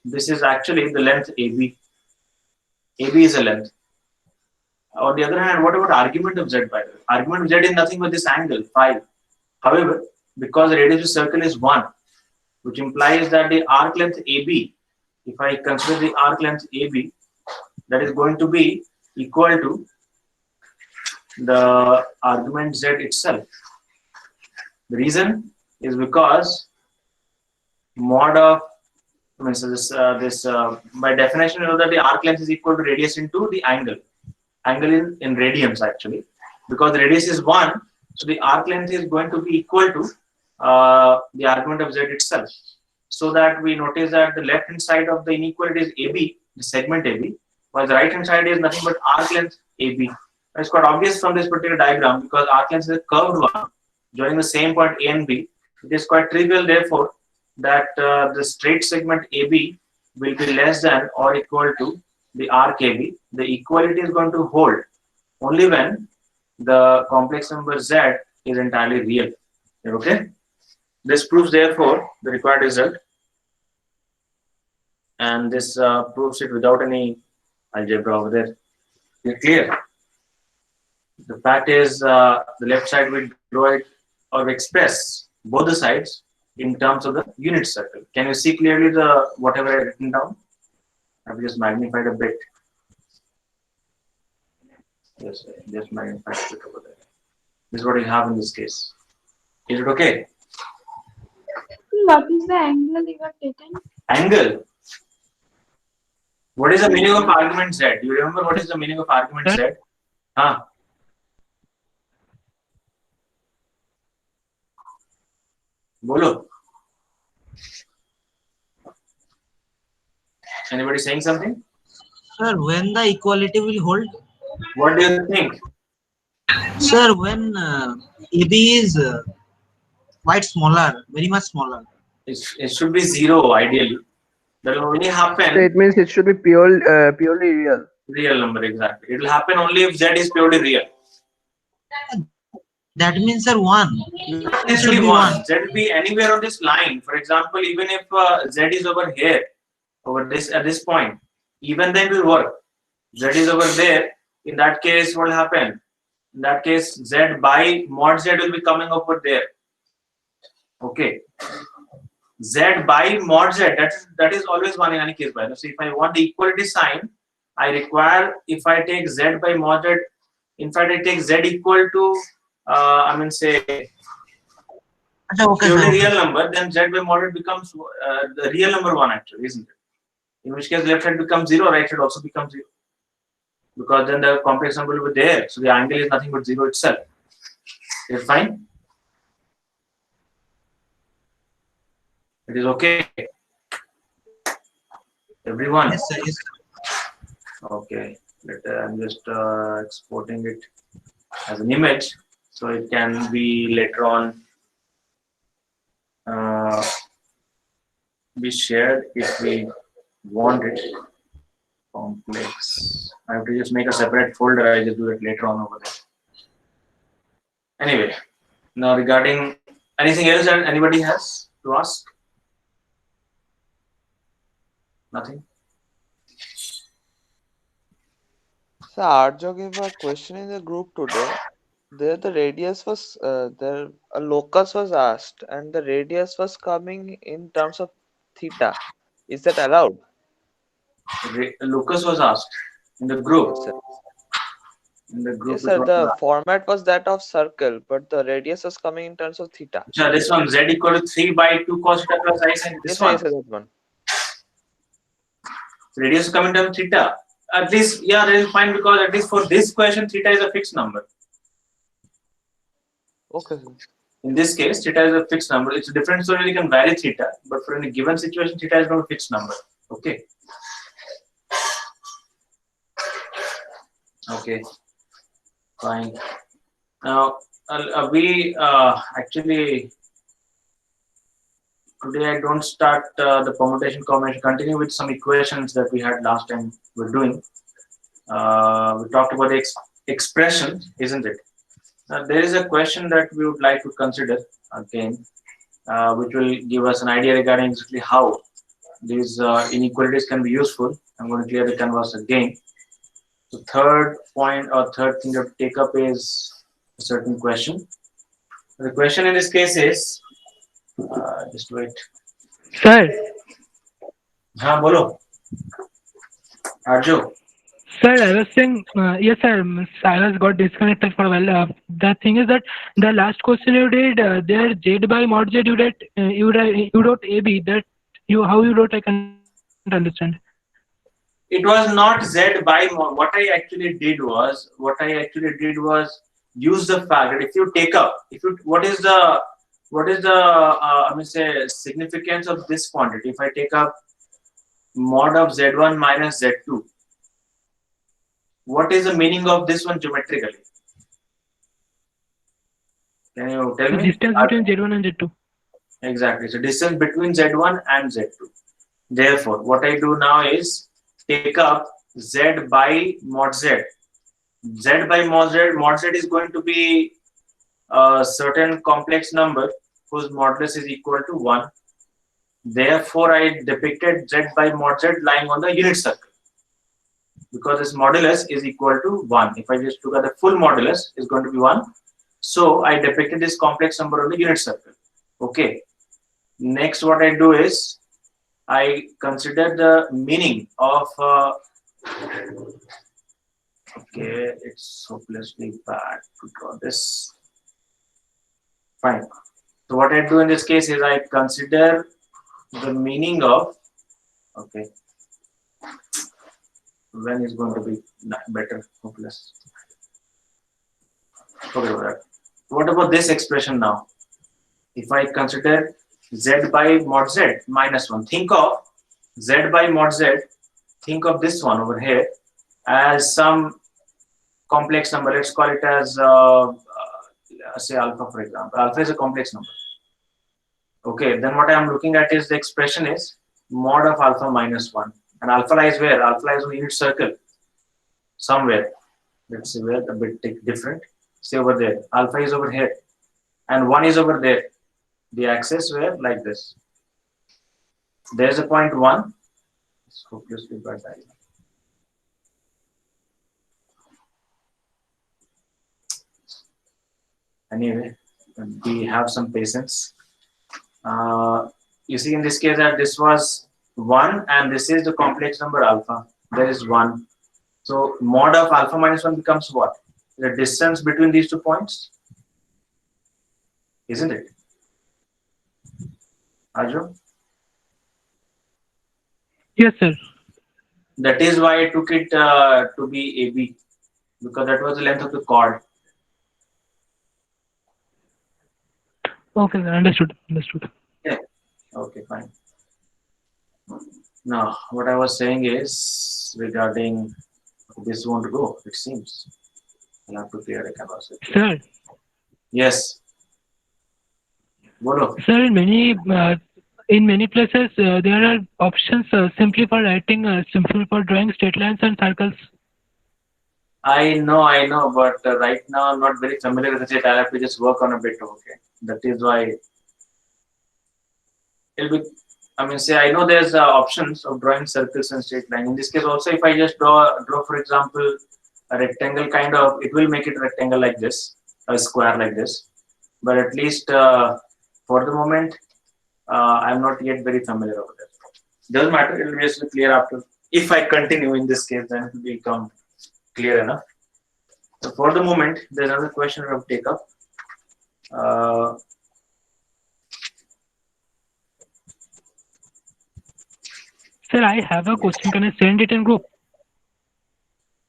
This is actually the length AB. AB is a length. On the other hand, what about argument of z by the way? Argument of z is nothing but this angle, phi. However, because the radius of the circle is 1, which implies that the arc length AB, if I consider the arc length AB, that is going to be equal to the argument z itself. The reason is because mod of, by definition, you know that the arc length is equal to radius into the angle. Angle in radians actually, because the radius is 1, so the arc length is going to be equal to the argument of z itself. So that we notice that the left hand side of the inequality is AB, the segment AB, while the right hand side is nothing but arc length AB. It's quite obvious from this particular diagram because arc length is a curved one joining the same point A and B. It is quite trivial, therefore, that the straight segment AB will be less than or equal to the arc AB. The equality is going to hold only when the complex number z is entirely real. Okay? This proves, therefore, the required result. And this proves it without any algebra over there. You're clear? The fact is, the left side will draw it or express both the sides in terms of the unit circle. Can you see clearly the whatever I written down? I've just magnified a bit. Yes, just magnified a bit over there. This is what you have in this case. Is it okay? What is the angle you have taken? Angle. What is the meaning of argument z? Do you remember what is the meaning of argument z? Huh? Bolo. Anybody saying something? Sir, when the equality will hold? What do you think? Sir, when AB is quite smaller, very much smaller. It should be 0 ideally. That will only So happen it means it should be purely real. real number exactly. It will happen only if z is purely real. That means, sir, 1. It should be 1. Z will be anywhere on this line. For example, even if z is over here, over this at this point, even then it will work. Z is over there. In that case, what will happen? In that case, z by mod z will be coming over there. Okay. Z by mod Z, that is always 1 in any case, by the way. So if I want the equality sign, I require, if I take Z by mod Z, in fact I take Z equal to say अच्छा, okay, sir. purely Okay. real number, then Z by mod Z becomes the real number 1 actually, isn't it? In which case left side becomes 0, right side also becomes 0. Because then the complex number will be there. So the angle is nothing but 0 itself. It's fine. It is okay. Everyone. Yes, sir. Yes, sir. Okay. I'm just exporting it as an image, so it can be later on be shared if we want it. Complex. I have to just make a separate folder. I just do it later on over there. Anyway, now regarding anything else that anybody has to ask? Nothing. So Arjo gave a question in the group today. There the radius was there a locus was asked and the radius was coming in terms of theta. Is that allowed? Lucas was asked in the group. Yes, sir. In the group, Yes, it sir. was The asked. format was that of circle, but the radius was coming in terms of theta. So this one, Z equal to 3 by 2 cos theta plus I sin. This Yes, sir. one. Yes, sir. That one. Radius is coming term theta. At least, yeah, that is fine because at least for this question, theta is a fixed number. Okay, sir. In this case, theta is a fixed number. It's a different story. You can vary theta, but for any given situation, theta is not a fixed number. Okay. Okay. Fine. Now, we actually today I don't start the permutation combination. Continue with some equations that we had last time we're doing. We talked about the expression, isn't it? Now, there is a question that we would like to consider again, which will give us an idea regarding exactly how these inequalities can be useful. I'm going to clear the canvas again. The third point or third thing to take up is a certain question. The question in this case is, just wait. Sir, हाँ बोलो. Arjo. sir, I was saying, yes, sir, Cyrus got disconnected for a while. The thing is that the last question you did, there Z by mod Z, you wrote AB. That how you wrote, I can't understand. It was not Z by mod. What I actually did was use the fact that if you take up, what is the significance of this quantity? If I take up mod of Z1 minus Z2, what is the meaning of this one geometrically? Can you tell The me? distance between Z1 and Z2. Exactly. So distance between Z1 and Z2. Therefore, what I do now is take up Z by mod Z. Z by mod Z is going to be a certain complex number whose modulus is equal to 1. Therefore, I depicted Z by mod Z lying on the unit circle because this modulus is equal to 1. If I just look at the full modulus, is going to be 1. So I depicted this complex number on the unit circle. Okay. Next, what I do is I consider the meaning of okay, it's hopelessly bad to draw this. Fine. So what I do in this case is I consider the meaning of, okay, when is going to be better, hopeless. Okay, what about this expression now? If I consider Z by mod Z minus 1, think of Z by mod Z, think of this one over here as some complex number. Let's call it as say alpha, for example. Alpha is a complex number. Okay, then what I am looking at is the expression is mod of alpha minus 1. And alpha lies where? Alpha lies on the unit circle. Somewhere. Let's see where, a bit different. Say over there. Alpha is over here. And 1 is over there. The axis were like this. There's a point 1. It's hopelessly bad. Anyway, we have some patience. You see in this case that this was 1 and this is the complex number alpha. There is 1. So mod of alpha minus 1 becomes what? The distance between these 2 points, isn't it? Arjun? Yes, sir. That is why I took it to be AB, because that was the length of the chord. Okay, sir. Understood. Understood. Yeah. Okay, fine. Now, what I was saying is regarding this won't go, it seems. I'll have to clear a canvas. Sir, Yes. Bolo. sir, in many places there are options simply for writing, simply for drawing straight lines and circles. I know, but right now I'm not very familiar with it. I'll have to just work on a bit, okay? That is why it'll be, I mean, say, I know there's options of drawing circles and straight line. In this case also, if I just draw, for example, a rectangle kind of, it will make it a rectangle like this, a square like this. But at least for the moment, I'm not yet very familiar with it. Doesn't matter, it will be just clear after. If I continue in this case, then it will become clear enough. So for the moment, there's another question I will take up. Sir, I have a question. Can I send it in group?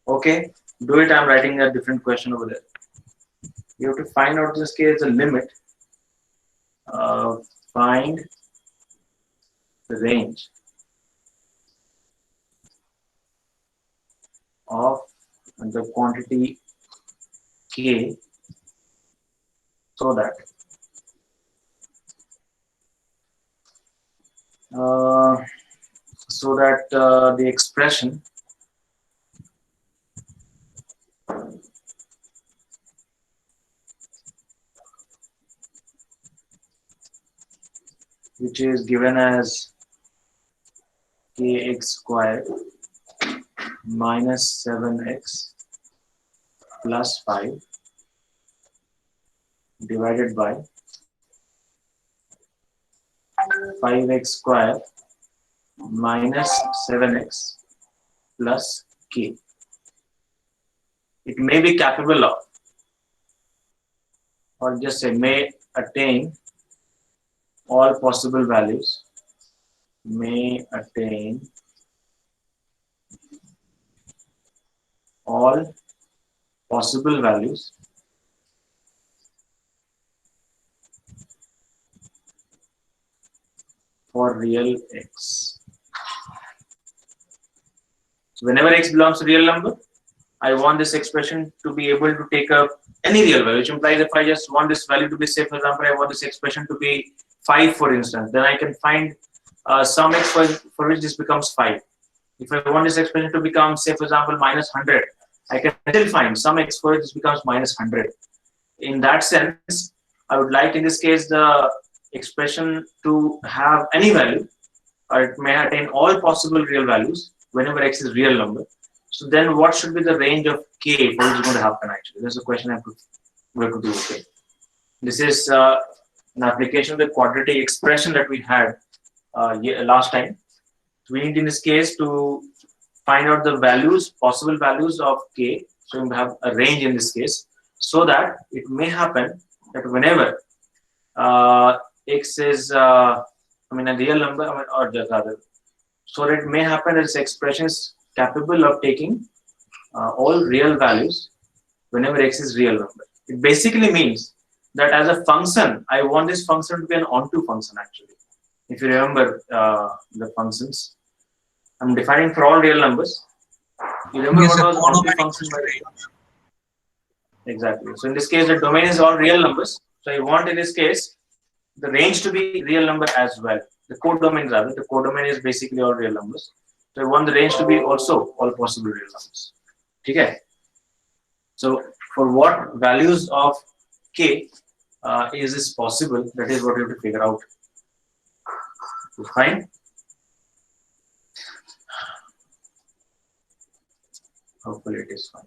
Okay, do it. I'm writing a different question over there. You have to find out this case the limit. Find the range of the quantity K so that the expression which is given as kx squared minus 7x plus 5 divided by 5x squared minus 7x plus k. It may be capable of, or just say may attain all possible values, may attain all possible values for real x. So whenever x belongs to real number, I want this expression to be able to take up any real value, which implies if I just want this value to be, say, for example, I want this expression to be 5, for instance, then I can find some x for which this becomes 5. If I want this expression to become, say, for example, minus 100, I can still find some x for which this becomes minus 100. In that sense, I would like, in this case, the expression to have any value, or it may attain all possible real values whenever x is real number. So then what should be the range of k for which is going to happen actually? That's a question I have to do. Okay. This is an application of the quadratic expression that we had last time. So we need in this case to find out the values, possible values of k. So we have a range in this case, so that it may happen that whenever x is, a real number, or just rather, so it may happen that this expression is capable of taking all real values whenever x is real number. It basically means that as a function, I want this function to be an onto function actually. If you remember the functions, I'm defining for all real numbers. You remember Yes, what sir. was onto function by range? Exactly. So in this case, the domain is all real numbers. So I want in this case the range to be real number as well. The codomain rather, the codomain is basically all real numbers. So I want the range to be also all possible real numbers. Okay. So for what values of k is this possible? That is what you have to figure out. Fine. Hopefully it is fine.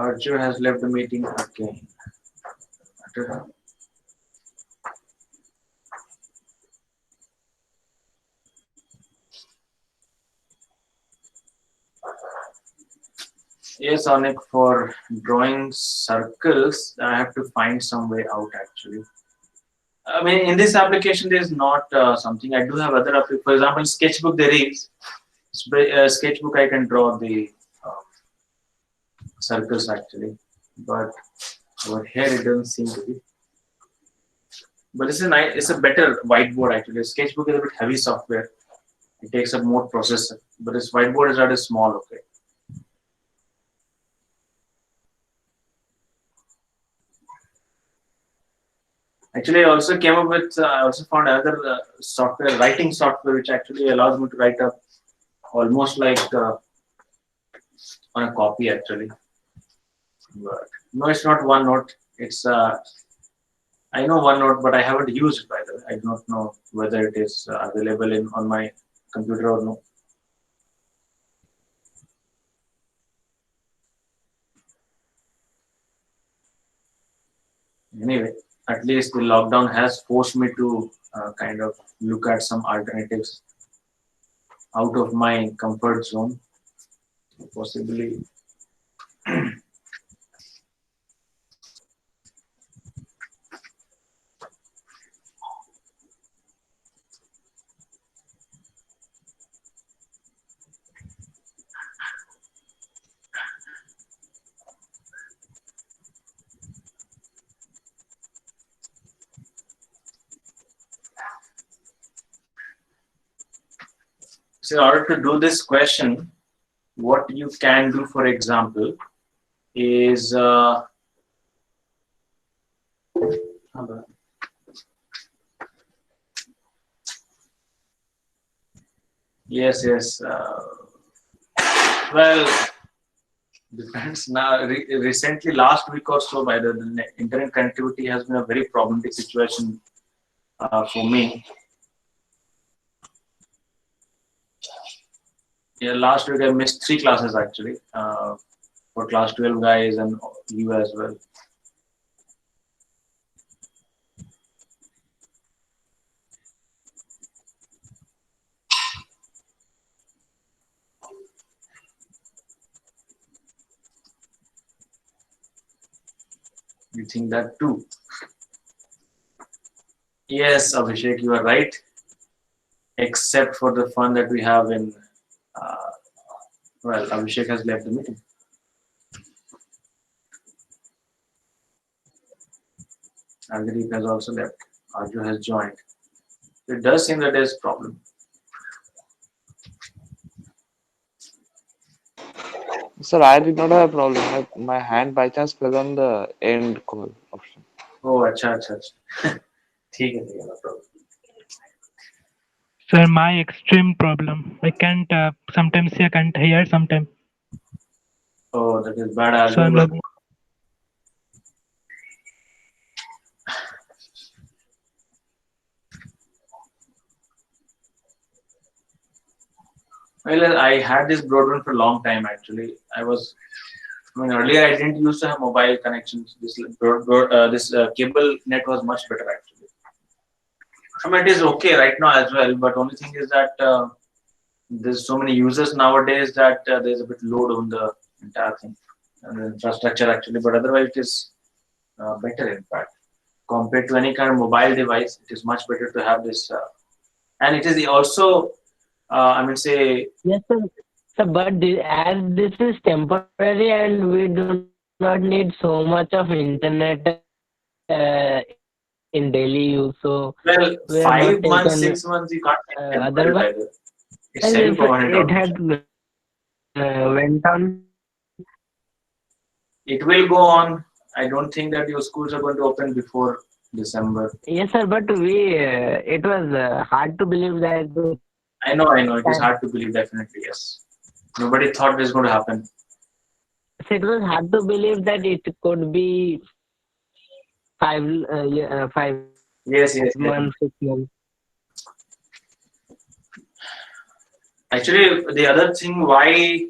Arju has left the meeting again. Yes, Onik, for drawing circles, I have to find some way out actually. I mean, in this application, there is not something. I do have other applications. For example, Sketchbook, there is. Sketchbook, I can draw the circles actually. But over here, it doesn't seem to be. But it's a nice, it's a better whiteboard actually. Sketchbook is a bit heavy software. It takes up more processor. But this whiteboard is rather small, okay. Actually, I also came up with, I also found another software, writing software, which actually allows me to write up almost like on a copy actually. But no, it's not OneNote. It's, I know OneNote, but I haven't used it by the way. I do not know whether it is available on my computer or no. Anyway, at least the lockdown has forced me to kind of look at some alternatives out of my comfort zone, possibly. So in order to do this question, what you can do, for example, is yes, well, depends now. Recently, last week or so, by the internet connectivity has been a very problematic situation for me. Yeah, last week I missed 3 classes actually for class 12 guys and you as well. You think that too? Yes, Abhishek, you are right. Except for the fun that we have in, well, Abhishek has left the meeting. Algadeep has also left. Arju has joined. It does seem that there's a problem. Sir, I did not have a problem. My hand by chance fell on the end call option. Oh, acha. ठीक है, no problem. Sir, my extreme problem. I can't sometimes see, I can't hear sometimes. Oh, that is bad. So I'm logging. Well, I had this broadband for a long time actually. Earlier I didn't used to have mobile connections. This cable net was much better actually. I mean, it is okay right now as well, but only thing is that there's so many users nowadays that there's a bit load on the entire thing and the infrastructure actually. But otherwise, it is better in fact compared to any kind of mobile device. It is much better to have this, and it is also. Say yes, sir. So, but as this is temporary and we do not need so much of internet in daily use, so well, we 5 months, 6 months, you can't. Otherwise, it's semi-permanent. it had went on. It will go on. I don't think that your schools are going to open before December. Yes, sir. But it was hard to believe that. I know. It is hard to believe, definitely, yes. Nobody thought this was going to happen. So it was hard to believe that it could be 5 Yes. months, 6 months. Actually, the other thing why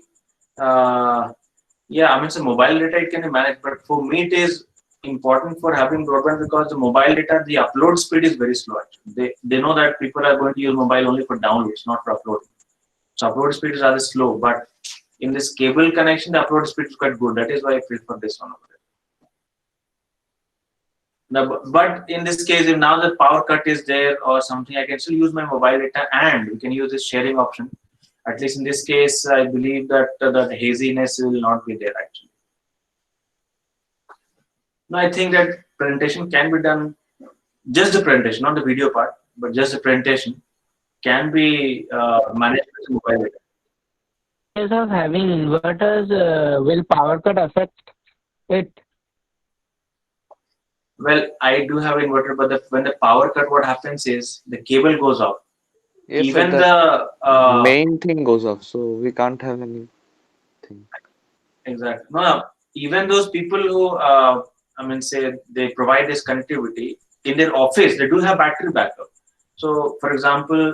Yeah, I mean, so mobile data it can be managed, but for me it is important for having broadband because the mobile data, the upload speed is very slow. Actually, they know that people are going to use mobile only for downloads, not for upload. So upload speed is rather slow, but in this cable connection, the upload speed is quite good. That is why I prefer this one over there. Now, but in this case, if now the power cut is there or something, I can still use my mobile data and we can use this sharing option. At least in this case, I believe that the haziness will not be there actually. Now, I think that presentation can be done, just the presentation, not the video part, but just the presentation can be managed with mobile data. Case of having inverters, will power cut affect it? Well, I do have inverter, but when the power cut, what happens is the cable goes off. Yes, sir, Even the the main thing goes off, so we can't have anything. exactly no, even those people who I mean, say they provide this connectivity in their office, they do have battery backup. So, for example,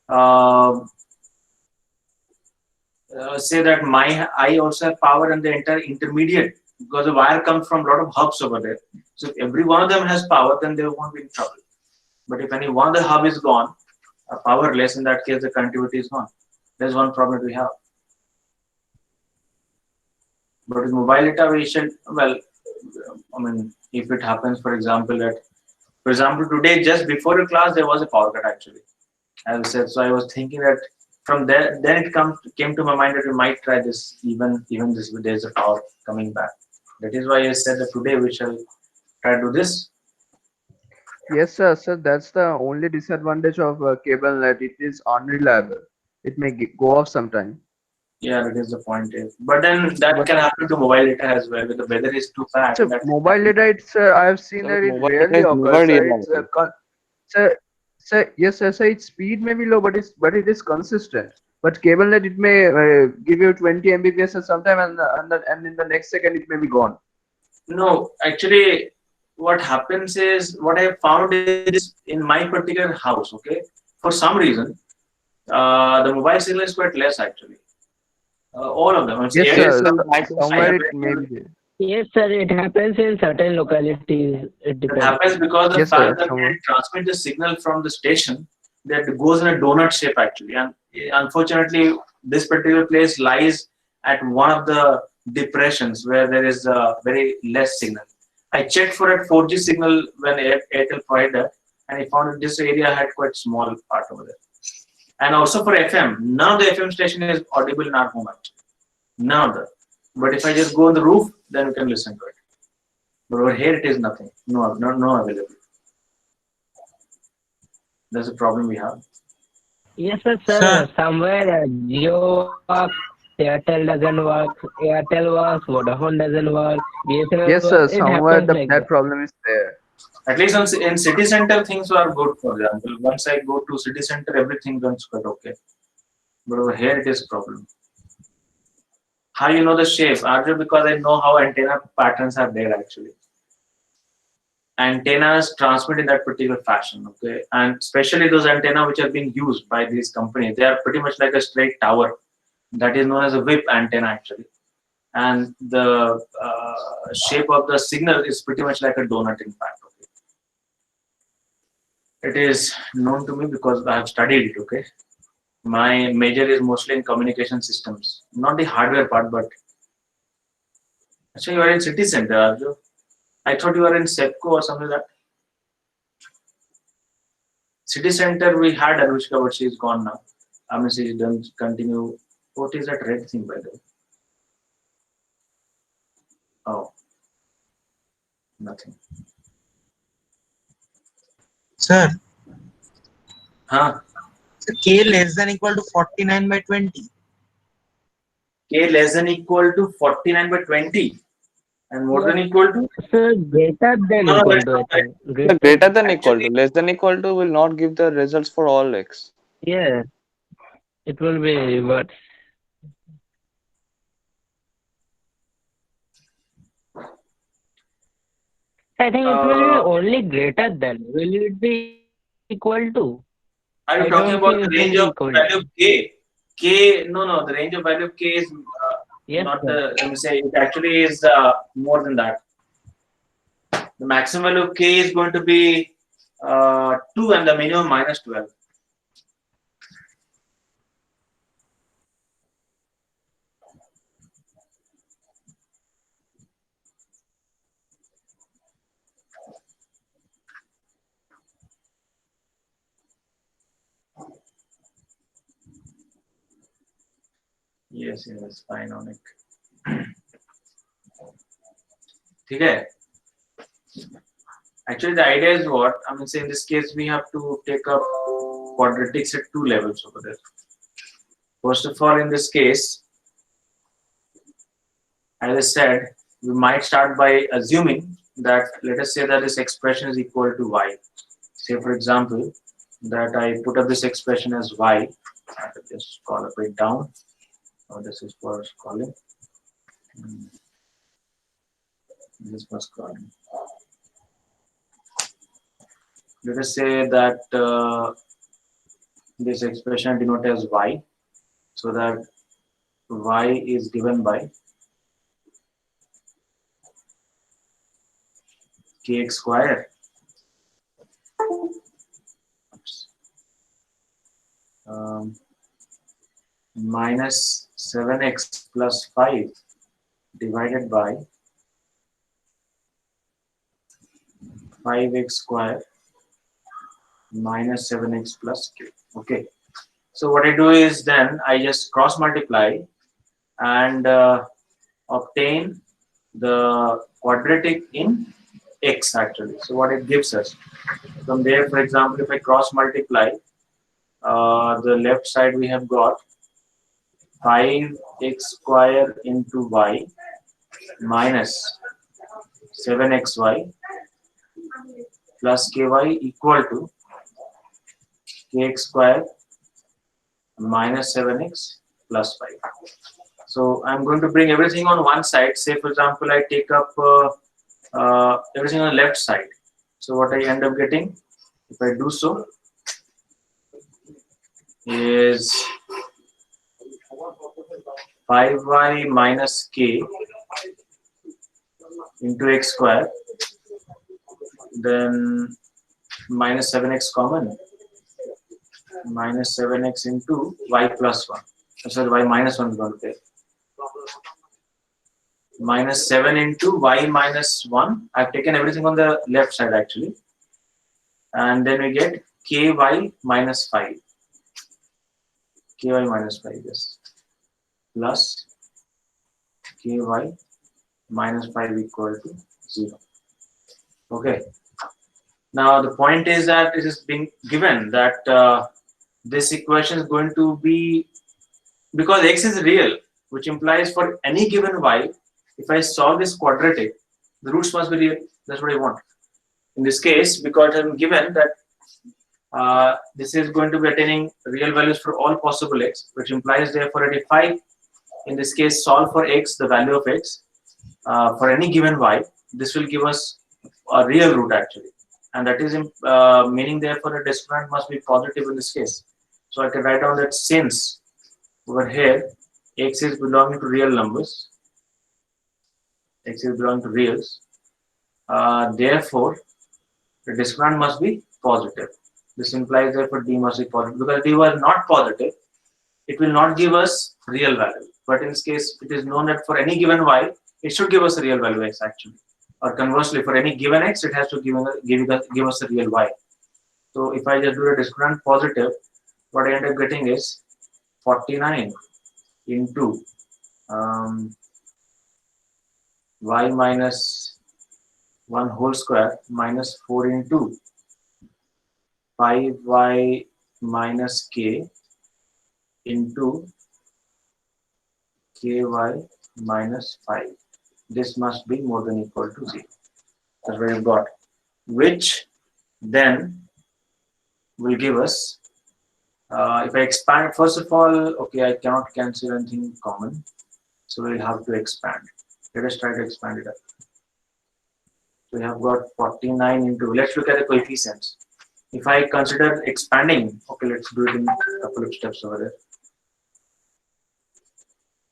uh, say that I also have power and the entire intermediate because the wire comes from a lot of hubs over there. So if every one of them has power, then they won't be in trouble. But if any one of the hub is gone, powerless, in that case the connectivity is gone. There's one problem we have. But with mobile data, we should, well, I mean, if it happens, for example, today just before the class there was a power cut actually, as I said. So I was thinking that from there, then it came to my mind that we might try this even this there's a power coming back. That is why I said that today we shall try to do this. Yes, sir. Sir, that's the only disadvantage of cable net. It is unreliable. It may go off sometime. Yeah, that is the point. Is but then that But can happen to mobile data as well. If the weather is too bad, so that mobile data, it's I have seen So that it mobile data rarely is occurs. never Sir, it's reliable. sir, yes, sir. Sir, its speed may be low, but it is consistent. But cable net, it may give you 20 Mbps at sometime, and in the next second, it may be gone. no, actually, what happens is what I found is in my particular house. Okay, for some reason, the mobile signal is quite less actually. All of them. I'm saying Yes, Yes, sir. sir, I Somewhere have it may be there. Yes, sir, it happens in certain localities. It that depends. happens because the Yes, fact sir. that Somewhere. we transmit the signal from the station that goes in a donut shape actually, and unfortunately, this particular place lies at one of the depressions where there is very less signal. I checked for a 4G signal when Airtel provided that, and I found that this area had quite small part over there. And also for FM, none of the FM station is audible in our home actually. None of them. But if I just go on the roof, then we can listen to it. But over here, it is nothing. No available. That's the problem we have. Yes, sir, Sir. somewhere Jio works, Airtel doesn't work, Airtel works, Vodafone doesn't work, BSNL Yes, sir. works. It Somewhere happens like that that. problem is there. At least in city center, things are good. For example, once I go to city center, everything runs quite okay. But over here, it is a problem. How you know the shape? Arju, because I know how antenna patterns are there actually. Antennas transmit in that particular fashion, okay? And especially those antenna which are being used by these companies, they are pretty much like a straight tower. That is known as a whip antenna actually. And the shape of the signal is pretty much like a donut in fact. Okay? It is known to me because I have studied it, okay? My major is mostly in communication systems, not the hardware part, but actually you are in city center, Arju. I thought you were in SEPCO or something like that. City center we had Anushka, but she is gone now. I mean, she doesn't continue. What is that red thing by the way? Oh, nothing. Sir, Huh? so K less than equal to 49 by 20. K less than equal to 49 by 20. And more than equal to? Sir, greater than No, equal that's to, not I right. think. the greater than equal Actually, to, less than equal to will not give the results for all x. Yeah, it will be reverse. I think it will be only greater than. Will it be equal to? are you I talking don't about think the it will range be of equal value to. of K? K, no, the range of value of K is Yes, not sir. the, let me say, it actually is more than that. The maximum value of k is going to be 2 and the minimum minus 12. Yes, yes, fine on it. Okay. Actually, the idea is what? I mean, say in this case, we have to take up quadratics at 2 levels over there. First of all, in this case, as I said, we might start by assuming that, let us say that this expression is equal to y. Say, for example, that I put up this expression as y. I will just call it down. Oh, this is for calling. This was calling. Let us say that this expression denoted as y, so that y is given by kx square minus 7x plus 5 divided by 5x square minus 7x plus k. Okay. So what I do is then I just cross multiply and obtain the quadratic in x actually. So what it gives us from there, for example, if I cross multiply the left side, we have got 5x square into y minus 7xy plus ky equal to kx square minus 7x plus 5. So I'm going to bring everything on one side. Say, for example, I take up everything on the left side. So what I end up getting, if I do so, is 5y minus k into x square, then minus 7x common, minus 7x into y plus 1. Sorry, y minus 1 is going to take. Minus 7 into y minus 1. I've taken everything on the left side actually. And then we get ky minus 5. Ky minus 5, yes. Plus ky minus 5 equal to 0. Okay. Now the point is that it is being given that this equation is going to be, because x is real, which implies for any given y, if I solve this quadratic, the roots must be real. That's what I want. In this case, because I'm given that this is going to be attaining real values for all possible x, which implies therefore that if I, in this case, solve for x, the value of x, for any given y, this will give us a real root actually. And that is meaning therefore the discriminant must be positive in this case. So I can write down that since over here x is belonging to real numbers, x is belonging to reals, therefore the discriminant must be positive. This implies therefore d must be positive, because if d was not positive, it will not give us real value. But in this case, it is known that for any given y, it should give us a real value x actually. Or conversely, for any given x, it has to give us a real y. So if I just do a discriminant positive, what I end up getting is 49 into y minus 1 whole square minus 4 into 5y minus k into ky minus 5. This must be more than equal to 0. That's what we've got, which then will give us, if I expand, first of all, okay, I cannot cancel anything common, so we'll have to expand. Let us try to expand it up. So we have got 49 into, let's look at the coefficients. If I consider expanding, okay, let's do it in a couple of steps over there.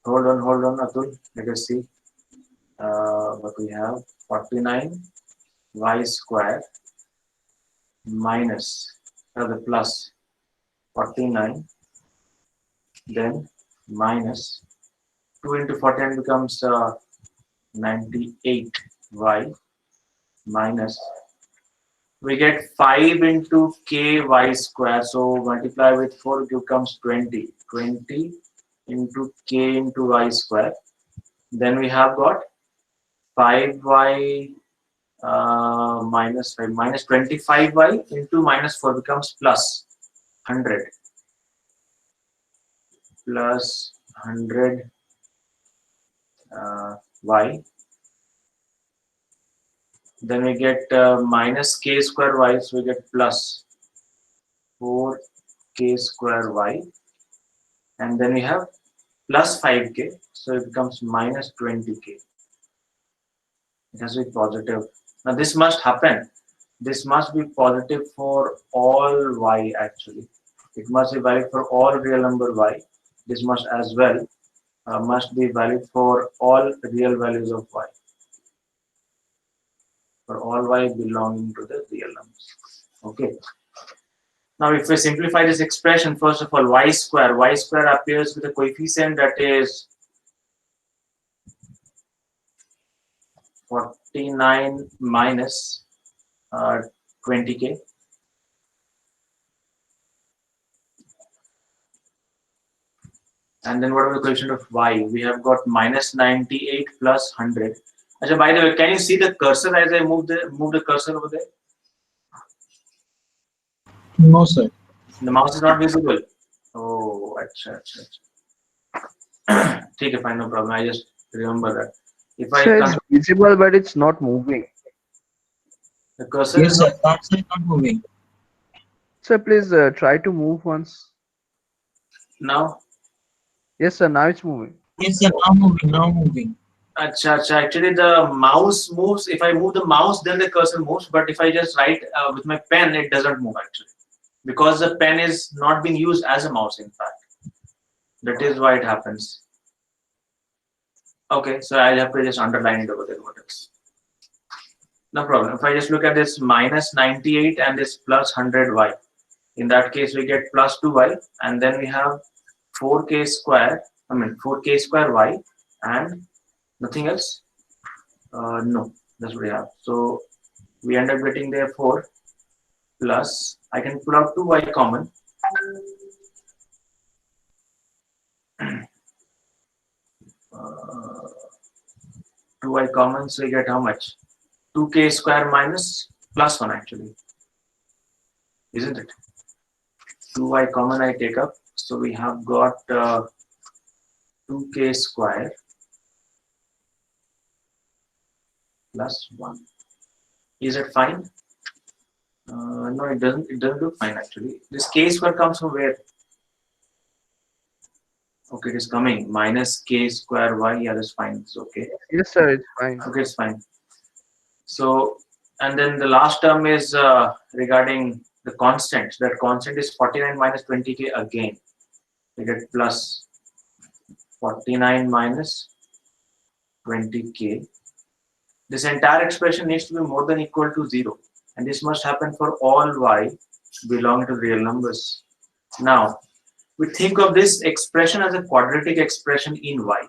Hold on, Atul. Let us see what we have. 49 y square minus the plus 49, then minus 2 into 49 becomes 98y minus, we get 5 into ky square, so multiply with 4 becomes 20 into k into y square. Then we have got 5y minus 5 minus 25y into minus 4 becomes plus 100 plus 100 y. Then we get minus k square y, so we get plus 4k square y, and then we have plus 5k, so it becomes minus 20k. It has to be positive. Now this must happen. This must be positive for all y actually. It must be valid for all real number y. This must as well must be valid for all real values of y. For all y belonging to the real numbers. Okay. Now if we simplify this expression, first of all, y square appears with a coefficient that is 49 minus 20k. And then what are the coefficient of y? We have got minus 98 plus 100. Achha, by the way, can you see the cursor as I move the cursor over there? No, sir. The mouse is not visible. Oh, achha. Okay, fine, no problem. I just remember that. If I So it's visible, but it's not moving. the cursor Yes, is sir. That's not moving. So please try to move once. now. Yes, sir. Now it's moving. Yes, sir. Now moving. Now moving. Achha. Actually, the mouse moves. If I move the mouse, then the cursor moves. But if I just write with my pen, it doesn't move actually, because the pen is not being used as a mouse. In fact, that is why it happens. Okay, so I'll have to just underline it over there. What else? No problem. If I just look at this minus 98 and this plus 100y, in that case we get plus 2y, and then we have 4k square. 4k square y, and nothing else. No, that's what we have. So we end up getting there 4 plus. I can pull out 2y common. 2y common, so you get how much? 2k square minus plus 1 actually, isn't it? 2y common I take up, so we have got 2k square plus 1. Is it fine? No, it doesn't look fine actually. This k square comes from where? Okay, it is coming minus k square y. Yeah, that's fine. It's okay. Yes, sir. It's fine. Okay, it's fine. So, and then the last term is regarding the constant. That constant is 49 minus 20k again. We get plus 49 minus 20k. This entire expression needs to be more than equal to 0. And this must happen for all y belonging to real numbers. Now, we think of this expression as a quadratic expression in y.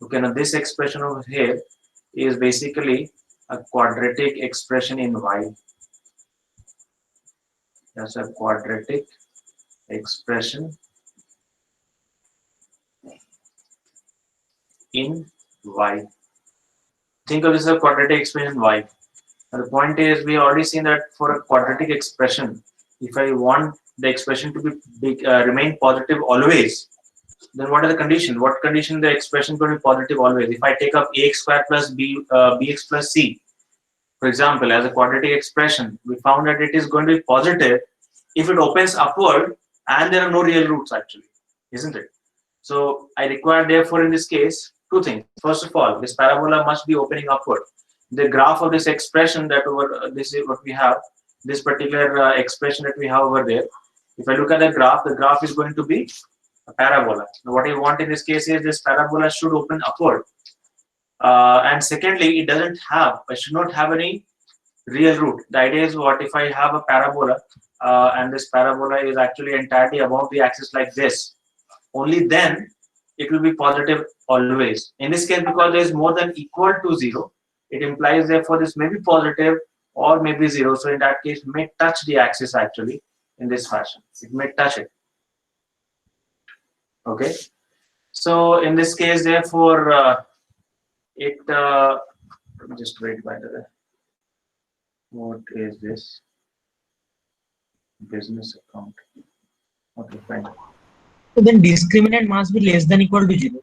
Okay, now this expression over here is basically a quadratic expression in y. That's a quadratic expression in y. Think of this as a quadratic expression in y. Now the point is, we have already seen that for a quadratic expression, if I want the expression to be remain positive always, then what are the conditions? What condition the expression is going to be positive always? If I take up ax square plus bx plus c, for example, as a quadratic expression, we found that it is going to be positive if it opens upward and there are no real roots actually, isn't it? So I require therefore in this case 2 things. First of all, this parabola must be opening upward. The graph of this expression that over this is what we have, this particular expression that we have over there. If I look at the graph is going to be a parabola. Now, what you want in this case is this parabola should open upward. And secondly, it should not have any real root. The idea is what if I have a parabola and this parabola is actually entirely above the axis like this, only then it will be positive always. In this case, because there is more than equal to 0, it implies therefore this may be positive or maybe 0. So in that case, it may touch the axis actually in this fashion. It may touch it. Okay. So in this case, therefore, just wait by the way. What is this? Business account. Okay, fine. So then discriminant must be less than equal to 0.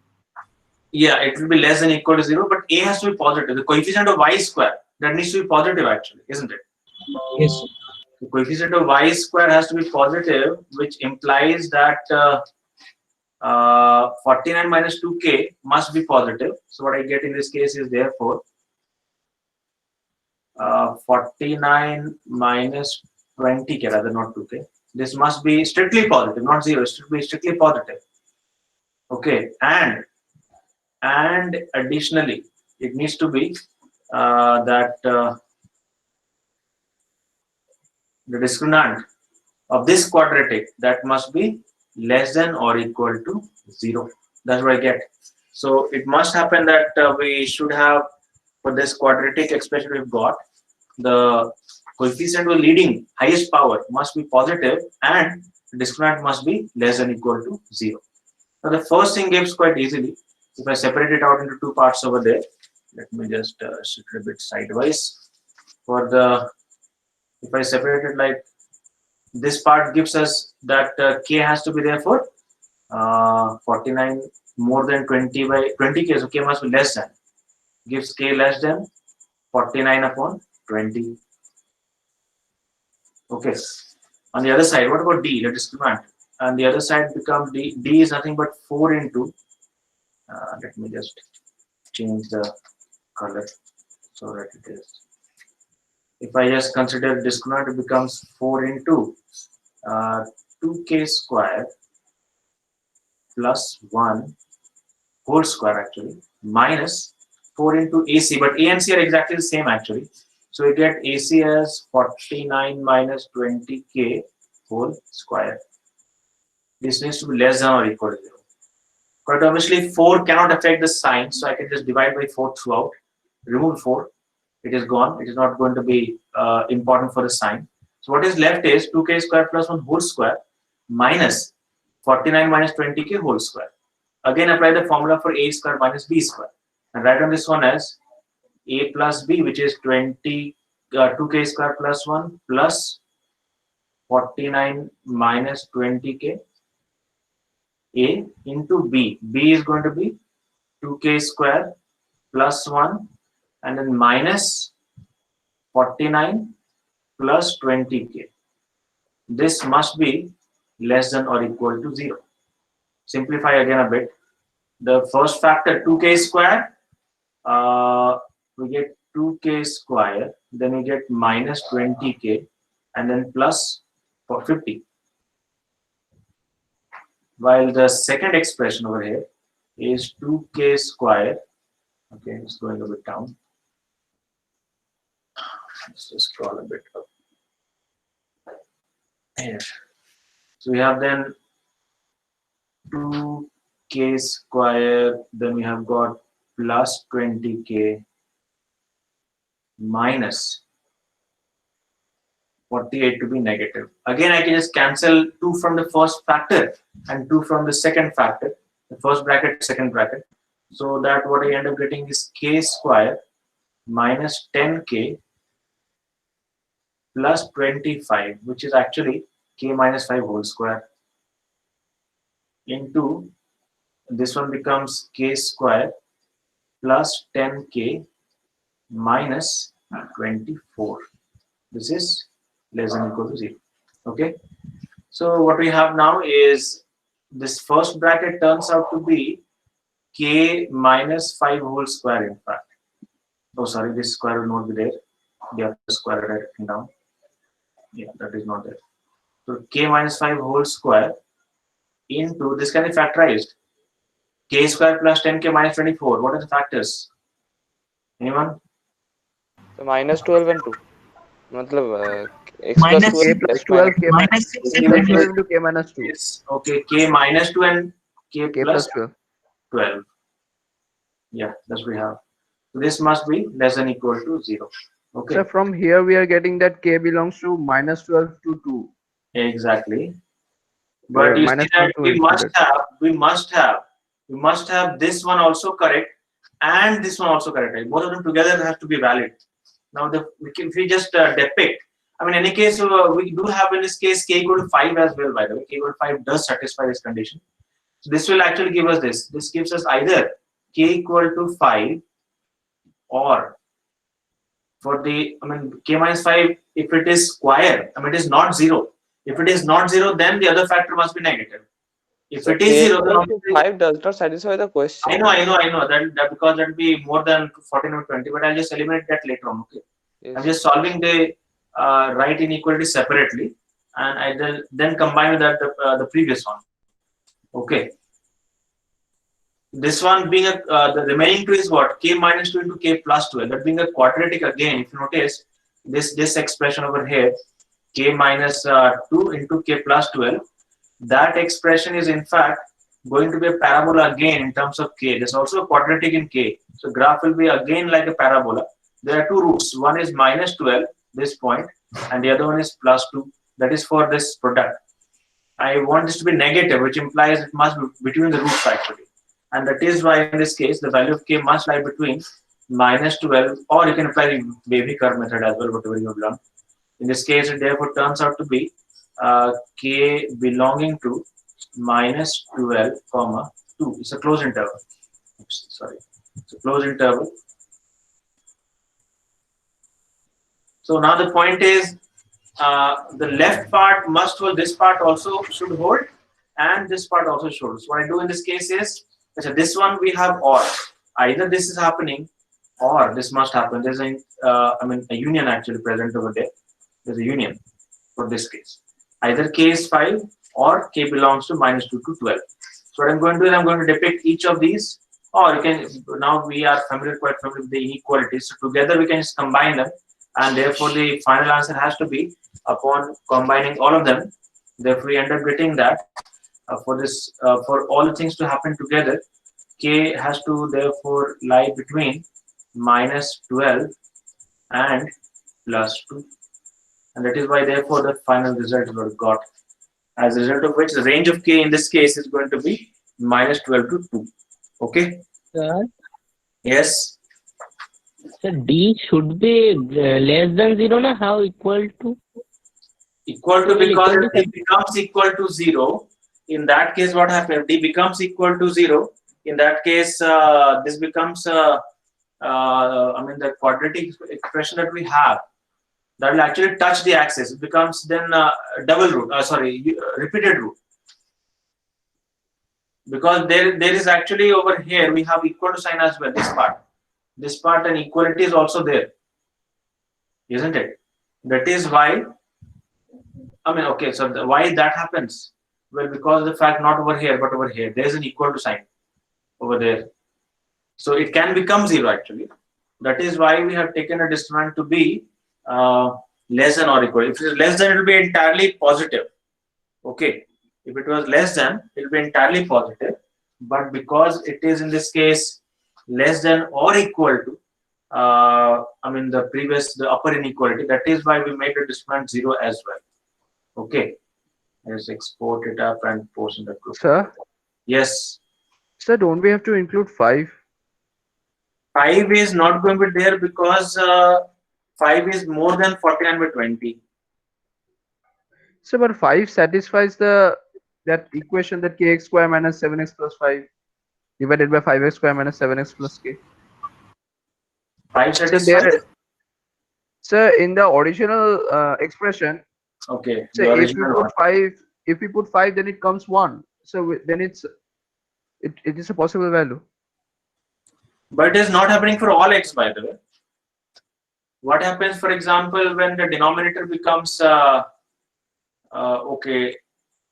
Yeah, it will be less than equal to 0, but a has to be positive. The coefficient of y square, that needs to be positive actually, isn't it? Yes, sir. The coefficient of y square has to be positive, which implies that 49 minus 2k must be positive. So what I get in this case is therefore 49 minus 20k, rather not 2k. This must be strictly positive, not 0. It should be strictly positive. Okay, and additionally, it needs to be that the discriminant of this quadratic, that must be less than or equal to 0. That's what I get. So it must happen that we should have, for this quadratic expression we've got, the coefficient of leading highest power must be positive and the discriminant must be less than equal to 0. Now the first thing gives quite easily. If I separate it out into two parts over there, let me just shift it a bit sideways. For the, if I separate it like this, part gives us that k has to be there for 49 more than 20 by 20k, so k must be less than, gives k less than 49 upon 20. Okay. On the other side, what about d, the discriminant? And the other side becomes d. D is nothing but 4 into. Let me just change the color so that it is. If I just consider discriminant, it becomes 4 into 2k square plus 1 whole square actually minus 4 into AC. But A and C are exactly the same actually. So we get AC as 49 minus 20k whole square. This needs to be less than or equal to 0. Quite obviously, 4 cannot affect the sign, so I can just divide by 4 throughout. Remove 4, it is gone. It is not going to be important for the sign. So what is left is 2k square plus 1 whole square minus 49 minus 20k whole square. Again, apply the formula for a square minus b square, and write on this one as a plus b, which is 2k square plus 1 plus 49 minus 20k. A into b. B is going to be 2k square plus 1 and then minus 49 plus 20k. This must be less than or equal to 0. Simplify again a bit. The first factor 2k square, we get 2k square, then we get minus 20k and then plus for 50. While the second expression over here is 2k square. Okay, it's going a bit down. Let's just scroll a bit up. Here. So we have then 2k square, then we have got plus 20k minus 48 to be negative. Again, I can just cancel 2 from the first factor and 2 from the second factor, the first bracket, second bracket. So that what I end up getting is k square minus 10k plus 25, which is actually k minus 5 whole square, into this one becomes k square plus 10k minus 24. This is less than or equal to 0. Okay. So what we have now is this first bracket turns out to be k minus 5 whole square, in fact. Oh, sorry, this square will not be there. You have to square it written down. Yeah, that is not there. So k minus 5 whole square into this can be factorized. K square plus 10k minus 24. What are the factors? Anyone? So minus 12 and 2. मतलब x plus Minus 2 K and plus x 12, minus K minus 6 K and plus minus 12 into K minus 2. Yes. Okay. K minus 2 and K K plus plus 12. 12. Yeah, that's what we have. So this must be less than equal to 0. Okay. So from here we are getting that K belongs to minus 12 to 2. Exactly. Where But you see minus that 12 to we must have this one also correct and this one also correct. Right? Both of them together have to be valid. Now if we just depict, I mean, in any case, we do have in this case k equal to 5 as well. By the way, k equal to 5 does satisfy this condition. So this will actually give us this. This gives us either k equal to 5 or for the, I mean, k minus 5 if it is square, I mean, it is not 0. If it is not 0, then the other factor must be negative. If So it is k 0, then equal to obviously 5 does not satisfy the question. I know that because that will be more than 14 or 20, but I'll just eliminate that later on. Okay, Yes. I'm just solving the right inequality separately, and I will then combine with that the previous one. Okay, this one being a the remaining two is what, k minus 2 into k plus 12. That being a quadratic again. If you notice this expression over here, k minus 2 into k plus 12. That expression is in fact going to be a parabola again in terms of k. There's also a quadratic in k. So graph will be again like a parabola. There are two roots. One is minus 12, this point, and the other one is plus 2. That is for this product. I want this to be negative, which implies it must be between the roots actually. And that is why in this case, the value of k must lie between minus 12, or you can apply the baby curve method as well, whatever you have learned. In this case, it therefore turns out to be k belonging to minus 12 comma 2. It's a closed interval. Oops, sorry, it's a closed interval. So now the point is the left part must hold, this part also should hold, and this part also should. So what I do in this case is, this one we have or. Either this is happening or this must happen. There's a a union actually present over there. There's a union for this case. Either k is 5 or k belongs to minus 2 to 12. So what I'm going to do is I'm going to depict each of these, or you can, now we are quite familiar with the inequalities. So together we can just combine them, and therefore the final answer has to be upon combining all of them. Therefore we end up getting that for all the things to happen together, k has to therefore lie between minus 12 and plus 2. And that is why therefore the final result is what we got. As a result of which the range of k in this case is going to be minus 12 to 2. Okay? Sir, Yes. so D should be less than 0 na? How equal to? Equal to, because Equal to if d becomes equal to 0, in that case what happens? If d becomes equal to 0, in that case this becomes the quadratic expression that we have, that will actually touch the axis. It becomes then double root, repeated root. Because there is actually over here, we have equal to sign as well, this part and equality is also there, isn't it? That is why, why that happens? Well, because of the fact not over here, but over here, there is an equal to sign over there. So it can become 0 actually. That is why we have taken a discriminant to be less than or equal. If it is less than, it will be entirely positive. Okay. If it was less than, it will be entirely positive. But because it is in this case less than or equal to, the upper inequality, that is why we made the discriminant 0 as well. Okay. Let's export it up and post in the group. Sir? Yes. Sir, don't we have to include 5? 5 is not going to be there because 5 is more than 49 by 20. So, but 5 satisfies that equation, that kx square minus 7x plus 5 divided by 5x square minus 7x plus k. 5 So satisfies? Sir, in the original expression, Okay. so if we put 5, then it comes 1. So then it is a possible value. But it is not happening for all x, by the way. What happens, for example, when the denominator becomes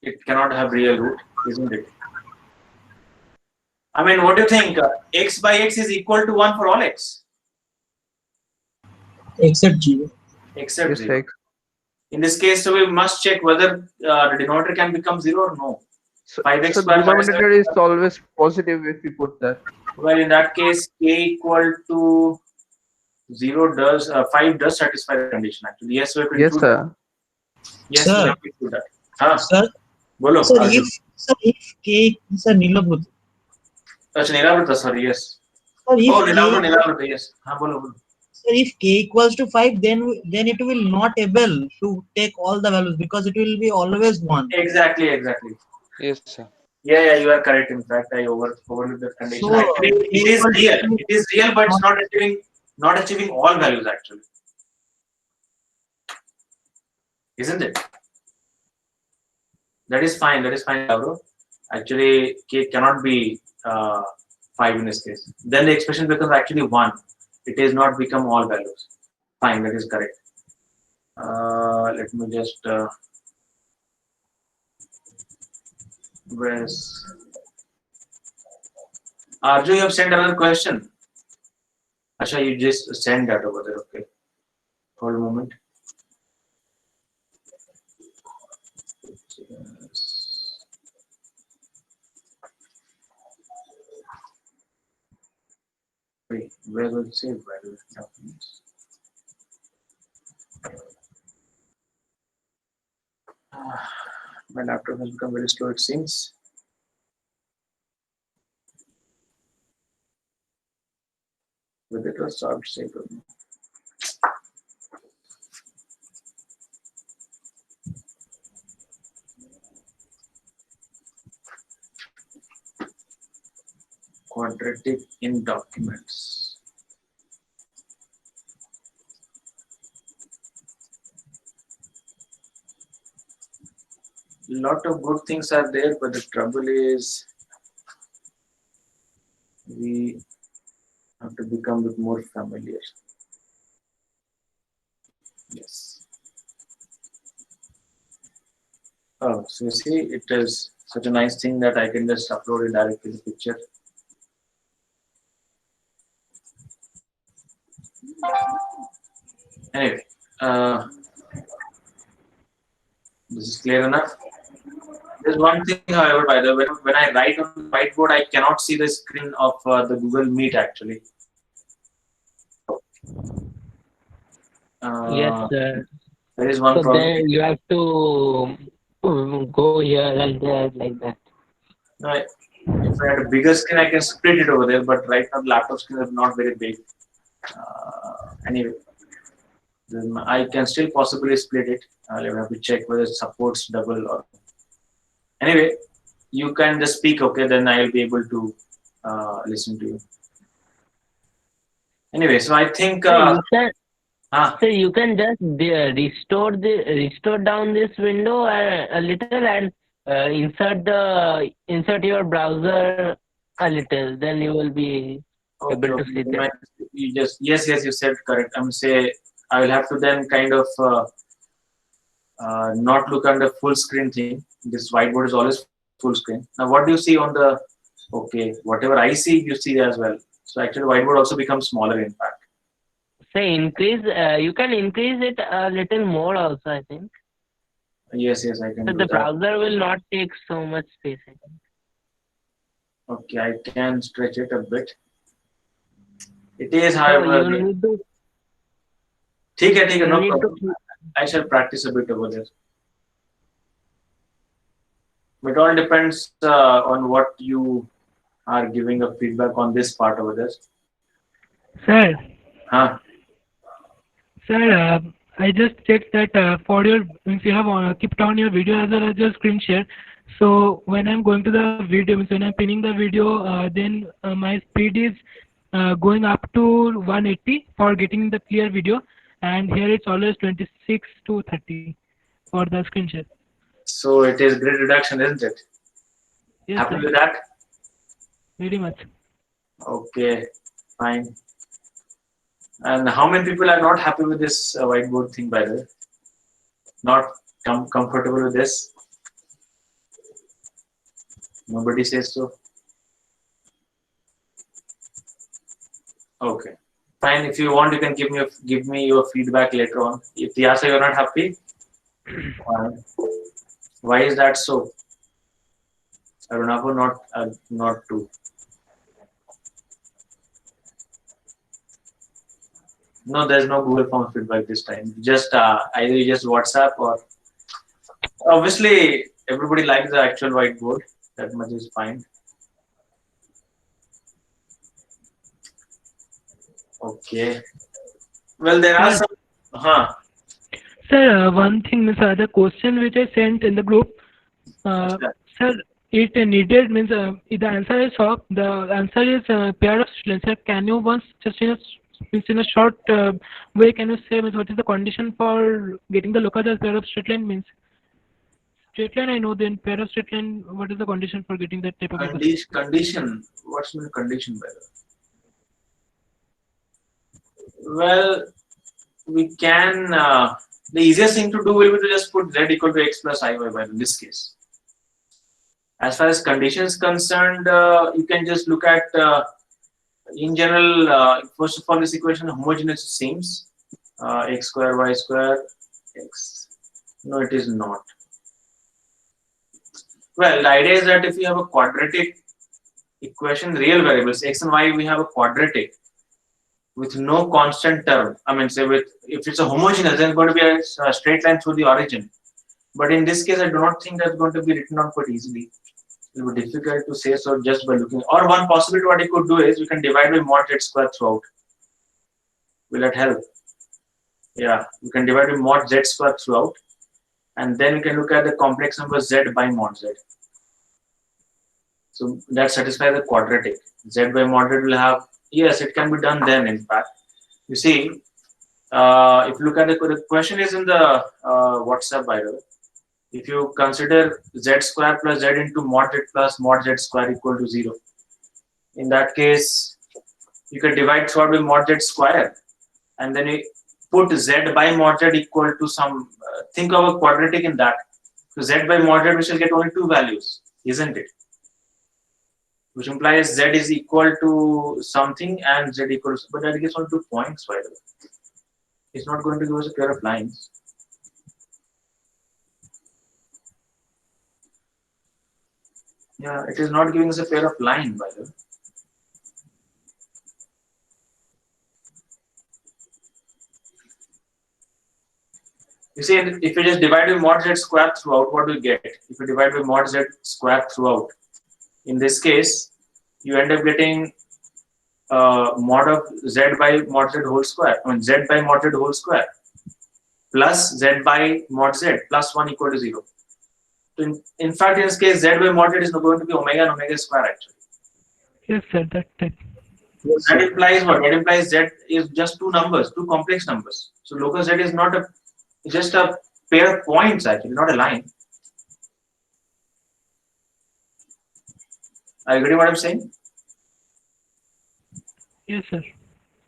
it cannot have real root. isn't it? I mean, what do you think? X by x is equal to 1 for all x, Except 0. except Yes, 0. X. In this case, so we must check whether the denominator can become 0 or no. So, 5x so square minus denominator is always positive if we put that. well, in that case, k equal to 0 does 5 does satisfy the condition actually. Yes, we have to Yes, include that. sir. Yes, Sir. we have to include that. हाँ, Sir, बोलो sir, Arjun. if K, sir, Nilavruta. अच्छा नीलावृत sorry yes. Sir, if Oh K, नीलावृत yes. हाँ बोलो बोलो. sir, if K equals to 5, then it will not able to take all the values because it will be always 1. Exactly. Yes, sir. Yeah, you are correct. In fact, I overlooked the condition. So, Actually, it is real. It is real, but it's not achieving all values actually. Isn't it? That is fine, Gaurav. Actually, k cannot be 5 in this case. Then the expression becomes actually 1. It is not become all values. Fine, that is correct. Let me just where's Arju, you have sent another question. Asha, you just send that over there. Okay. Hold a moment. Wait, where will it save value documents? My laptop has become very slow, it seems. With it was solved saved. Quadratic in documents. Lot of good things are there, but the trouble is we have to become a bit more familiar. Yes. Oh, so you see, it is such a nice thing that I can just upload it directly the picture. Anyway, this is clear enough. There's one thing, however, by the way, when I write on the whiteboard, I cannot see the screen of the Google Meet actually. Yes, sir. There is one So problem. then you have to go here and there like that. No, if I had a bigger screen, I can split it over there, but right now the laptop screen is not very big. Anyway, then I can still possibly split it. I'll have to check whether it supports double or. Anyway, you can just speak, okay? Then I'll be able to listen to you. Anyway, so I think. So you can just restore down this window a little and insert your browser a little. Then you will be able to see that. You just yes, you said correct. I'm say I will have to then kind of not look on the full screen thing. This whiteboard is always full screen. Now, what do you see on the? Okay, whatever I see, you see as well. So actually, whiteboard also becomes smaller. In fact. Say increase. You can increase it a little more also, I think. Yes, I can. So do the that. browser will not take so much space, I think. Okay, I can stretch it a bit. It is, So however. you need to. ठीक है, you no need problem. to- I shall practice a bit over there. It all depends on what you are giving a feedback on this part over there. Sir, Huh? sir, I just checked that for your, if you have kept on your video as well as your screen share. So when I'm going to the video, when I'm pinning the video, then my speed is going up to 180 for getting the clear video, and here it's always 26 to 30 for the screen share. So it is great reduction, isn't it? Yes, Happy sir. with that? Very much. Okay, fine. And how many people are not happy with this whiteboard thing, by the way? Not comfortable with this? Nobody says so. Okay. Fine. If you want, you can give me your feedback later on. If the answer you're not happy, fine. Why is that so? Arunapo, not to. No, there's no Google Form feedback this time. Just either you just WhatsApp or obviously everybody likes the actual whiteboard. That much is fine. Okay. Well, there are Sir. some. Sir, one thing, means the question which I sent in the group, Okay. sir, it needed, means if the answer is up, the answer is pair of students. Sir, can you once just means in a short way, can you say means what is the condition for getting the locus as pair of straight line? Means straight line I know, then pair of straight line, what is the condition for getting that type of locus? Condition. What's the condition by the way? Well, we can. The easiest thing to do will be to just put z equal to x plus iy by in this case. As far as condition is concerned, you can just look at in general. First of all, this equation homogeneous seems x square y square x. No, it is not. Well, the idea is that if you have a quadratic equation, real variables x and y, we have a quadratic with no constant term. I mean, say with if it's a homogeneous, then it's going to be a straight line through the origin. But in this case, I do not think that's going to be written down quite easily. It will be difficult to say so just by looking. Or one possibility what you could do is you can divide by mod z square throughout. Will that help? Yeah, you can divide by mod z square throughout, and then you can look at the complex number z by mod z. So that satisfies the quadratic. Z by mod z will have, yes, it can be done then. In fact, you see, if you look at the question is in the WhatsApp, by the way. If you consider z square plus z into mod z plus mod z square equal to 0, in that case, you can divide throughout by mod z square, and then you put z by mod z equal to some. Think of a quadratic in that. So z by mod z, we shall get only two values, isn't it? Which implies z is equal to something and z equals, but that gives only 2 points, by the way. It's not going to give us a pair of lines. Yeah, it is not giving us a pair of line, by the way. You see, if you just divide by mod z square throughout, what do you get? If you divide by mod z square throughout, in this case, you end up getting mod of z by mod z whole square. I mean, z by mod z whole square plus z by mod z plus 1 equal to 0. So in fact, in this case, z by mod z is going to be omega and omega square actually. Yes, sir, that type. That implies what? That implies z is just two numbers, two complex numbers. So locus z is not just a pair of points actually, not a line. Are you getting what I'm saying? Yes, sir.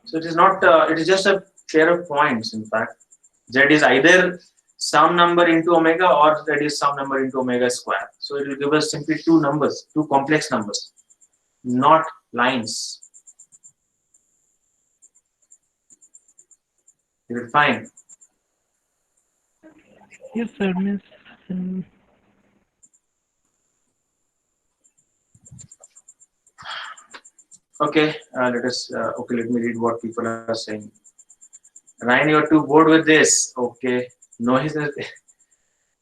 So it is not. It is just a pair of points. In fact, z is either some number into omega or z is some number into omega square. So it will give us simply two numbers, two complex numbers, not lines. Is it fine? Yes, sir, means Okay, let us. Okay, let me read what people are saying. Ryan, you're too bored with this. Okay, no, he says,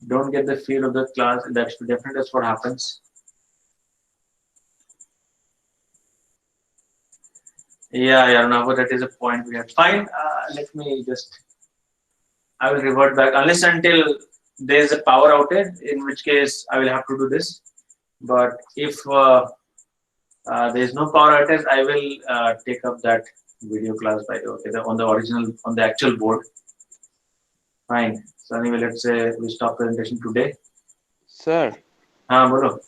don't get the feel of the class. That's definitely that's what happens. Yeah, no, but that is a point we had. Fine, let me just. I will revert back unless until there is a power outage, in which case I will have to do this. But if there is no power outage, I will take up that video class by the way, on the original, on the actual board. Fine. So anyway, let's say we stop presentation today. Sir, Bolo.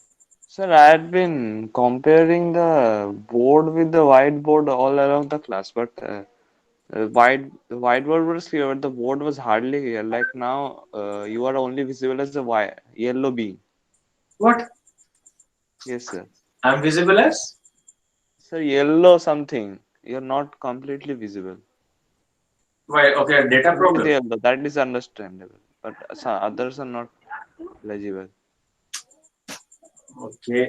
sir, I had been comparing the board with the whiteboard all around the class, but the whiteboard was clear, but the board was hardly clear. Like now, you are only visible as a yellow beam. What? Yes, sir. I'm visible as? Sir, yellow something. You're not completely visible. Why? Okay, data Only problem. the yellow. That is understandable. But some others are not legible. Okay.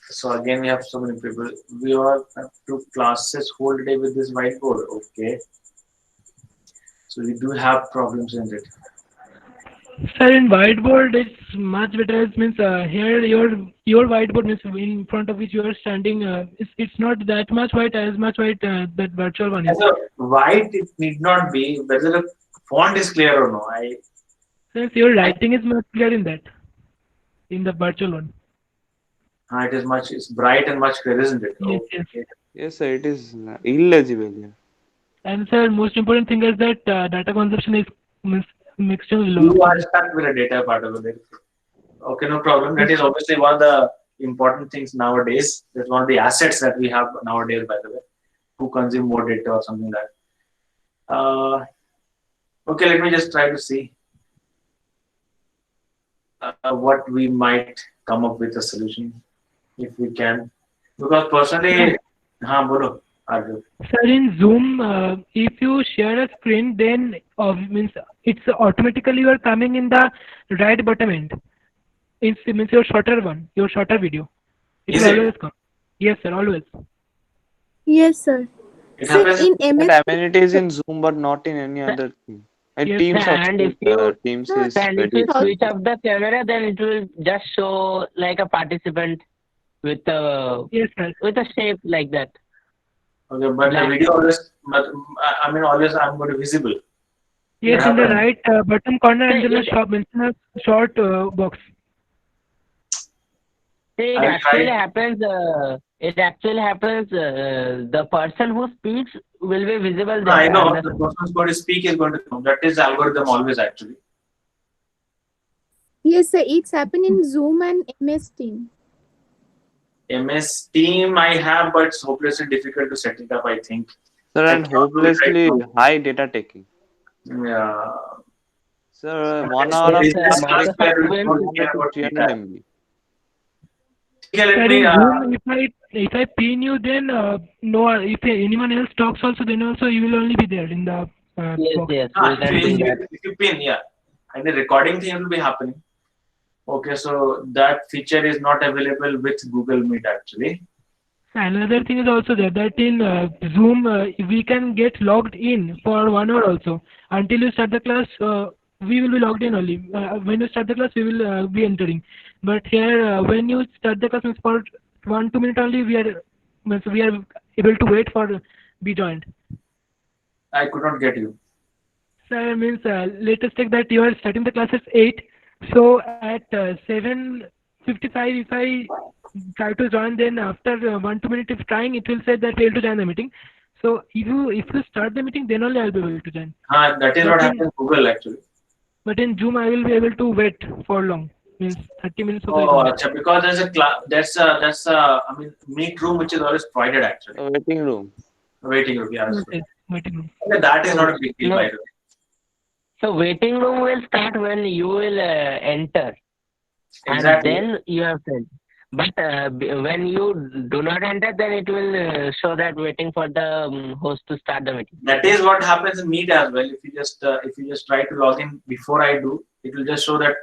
So again, we have so many people. We all have two classes whole day with this whiteboard. Okay. So we do have problems in it. Sir, in whiteboard, it's much better. It means here your whiteboard means in front of which you are standing. It's not that much white as much white that virtual one is. As a white, it need not be whether the font is clear or no. Since your writing is much clear in that, in the virtual one. It is much. It's bright and much clear, isn't it? Yes, yes. Okay. Yes, sir. It is illegible. Yeah. And sir, most important thing is that data consumption is extremely You low. are stuck with a data part over there. Okay, no problem. That is obviously one of the important things nowadays. That's one of the assets that we have nowadays, by the way. Who consume more data or something like that. Okay, let me just try to see what we might come up with a solution if we can. Because personally, bolo, Arjun. Sir, in Zoom, if you share a screen, then means it's automatically you are coming in the right bottom end. It means your shorter one, your shorter video. It Is will it? always come. Yes, sir, always. Yes, sir. It Sir, happens. in MS, That amenities in Zoom, but not in any other thing. And Yes, Teams also. And if you Teams is and if very. you switch off the camera, then it will just show like a participant with a yes, sir. shape like that. Okay, but the Black. video always, but I mean, always I'm going to be visible. Yes, What in the happened? right bottom corner, and then a It- short, short box. See, I'll try. It actually happens. The person who speaks will be visible No, I there. know And the person who's going to speak is going to come. That is the algorithm always actually. yes, sir, it's happened in Zoom and MS Team. MS Team I have, but it's hopelessly difficult to set it up, I think. Sir, I and cannot do it right hopelessly now. high data taking. Yeah. Sir, But 1 it's hour a of business call class is where we Microsoft don't care 200 to about 300 data. MB. Okay, Sir, let me. in Zoom, if I pin you, then no, if anyone else talks also, then also you will only be there in the Yes, box. yes, we can do that. If you pin, yeah, and the recording thing will be happening. Okay, so that feature is not available with Google Meet actually. Another thing is also there that in Zoom we can get logged in for 1 hour also. Until you start the class, we will be logged in only. When you start the class, we will be entering. But here, when you start the class, means for 1-2 minutes only, we are able to wait for be joined. I could not get you. So means let us take that you are starting the class at 8. So at 7:55, if I try to join, then after 1-2 minutes if trying, it will say that fail to join the meeting. So if you start the meeting, then only I'll be able to join. That is But what in- happens in Google actually. But in Zoom, I will be able to wait for long. Means 30 minutes. Also I Oh, can wait. acha, because there's a class. That's I mean, Meet room which is always provided actually. A waiting room. Waiting room, yeah. that's Yes, waiting room. right. Okay, that is not a big deal, No. by the way. So waiting room will start when you will enter, Exactly. and then you have sent. But when you do not enter, then it will show that waiting for the host to start the meeting. That is what happens in Meet as well. If you just try to log in before I do, it will just show that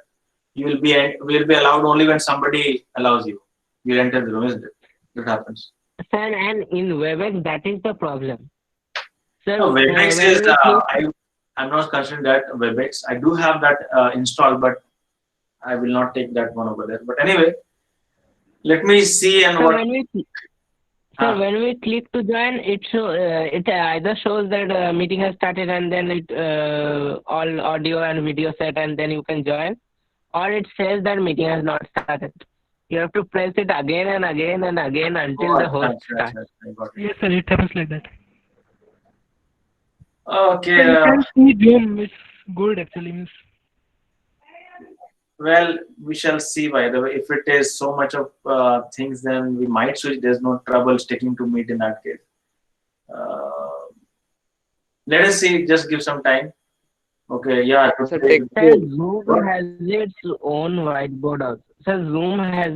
you will be allowed only when somebody allows you. You enter the room, isn't it? That happens. Sir, and in WebEx, that is the problem. Sir, No, WebEx when is we click- I'm not considering that WebEx. I do have that installed, but I will not take that one over there. But anyway, let me see and So what. when we click to join, it either shows that meeting has started and then it all audio and video set and then you can join, or it says that meeting has not started. You have to press it again and again and again until the host starts. I got it. Yes, sir. It happens like that. Okay. So you can see Zoom. It's good actually. Means Well, we shall see. By the way, if it is so much of things, then we might switch. There's no trouble sticking to Meet in that case. Let us see. Just give some time. Okay. Yeah. So today- take Sir, Zoom has its own whiteboard also. Sir, Zoom has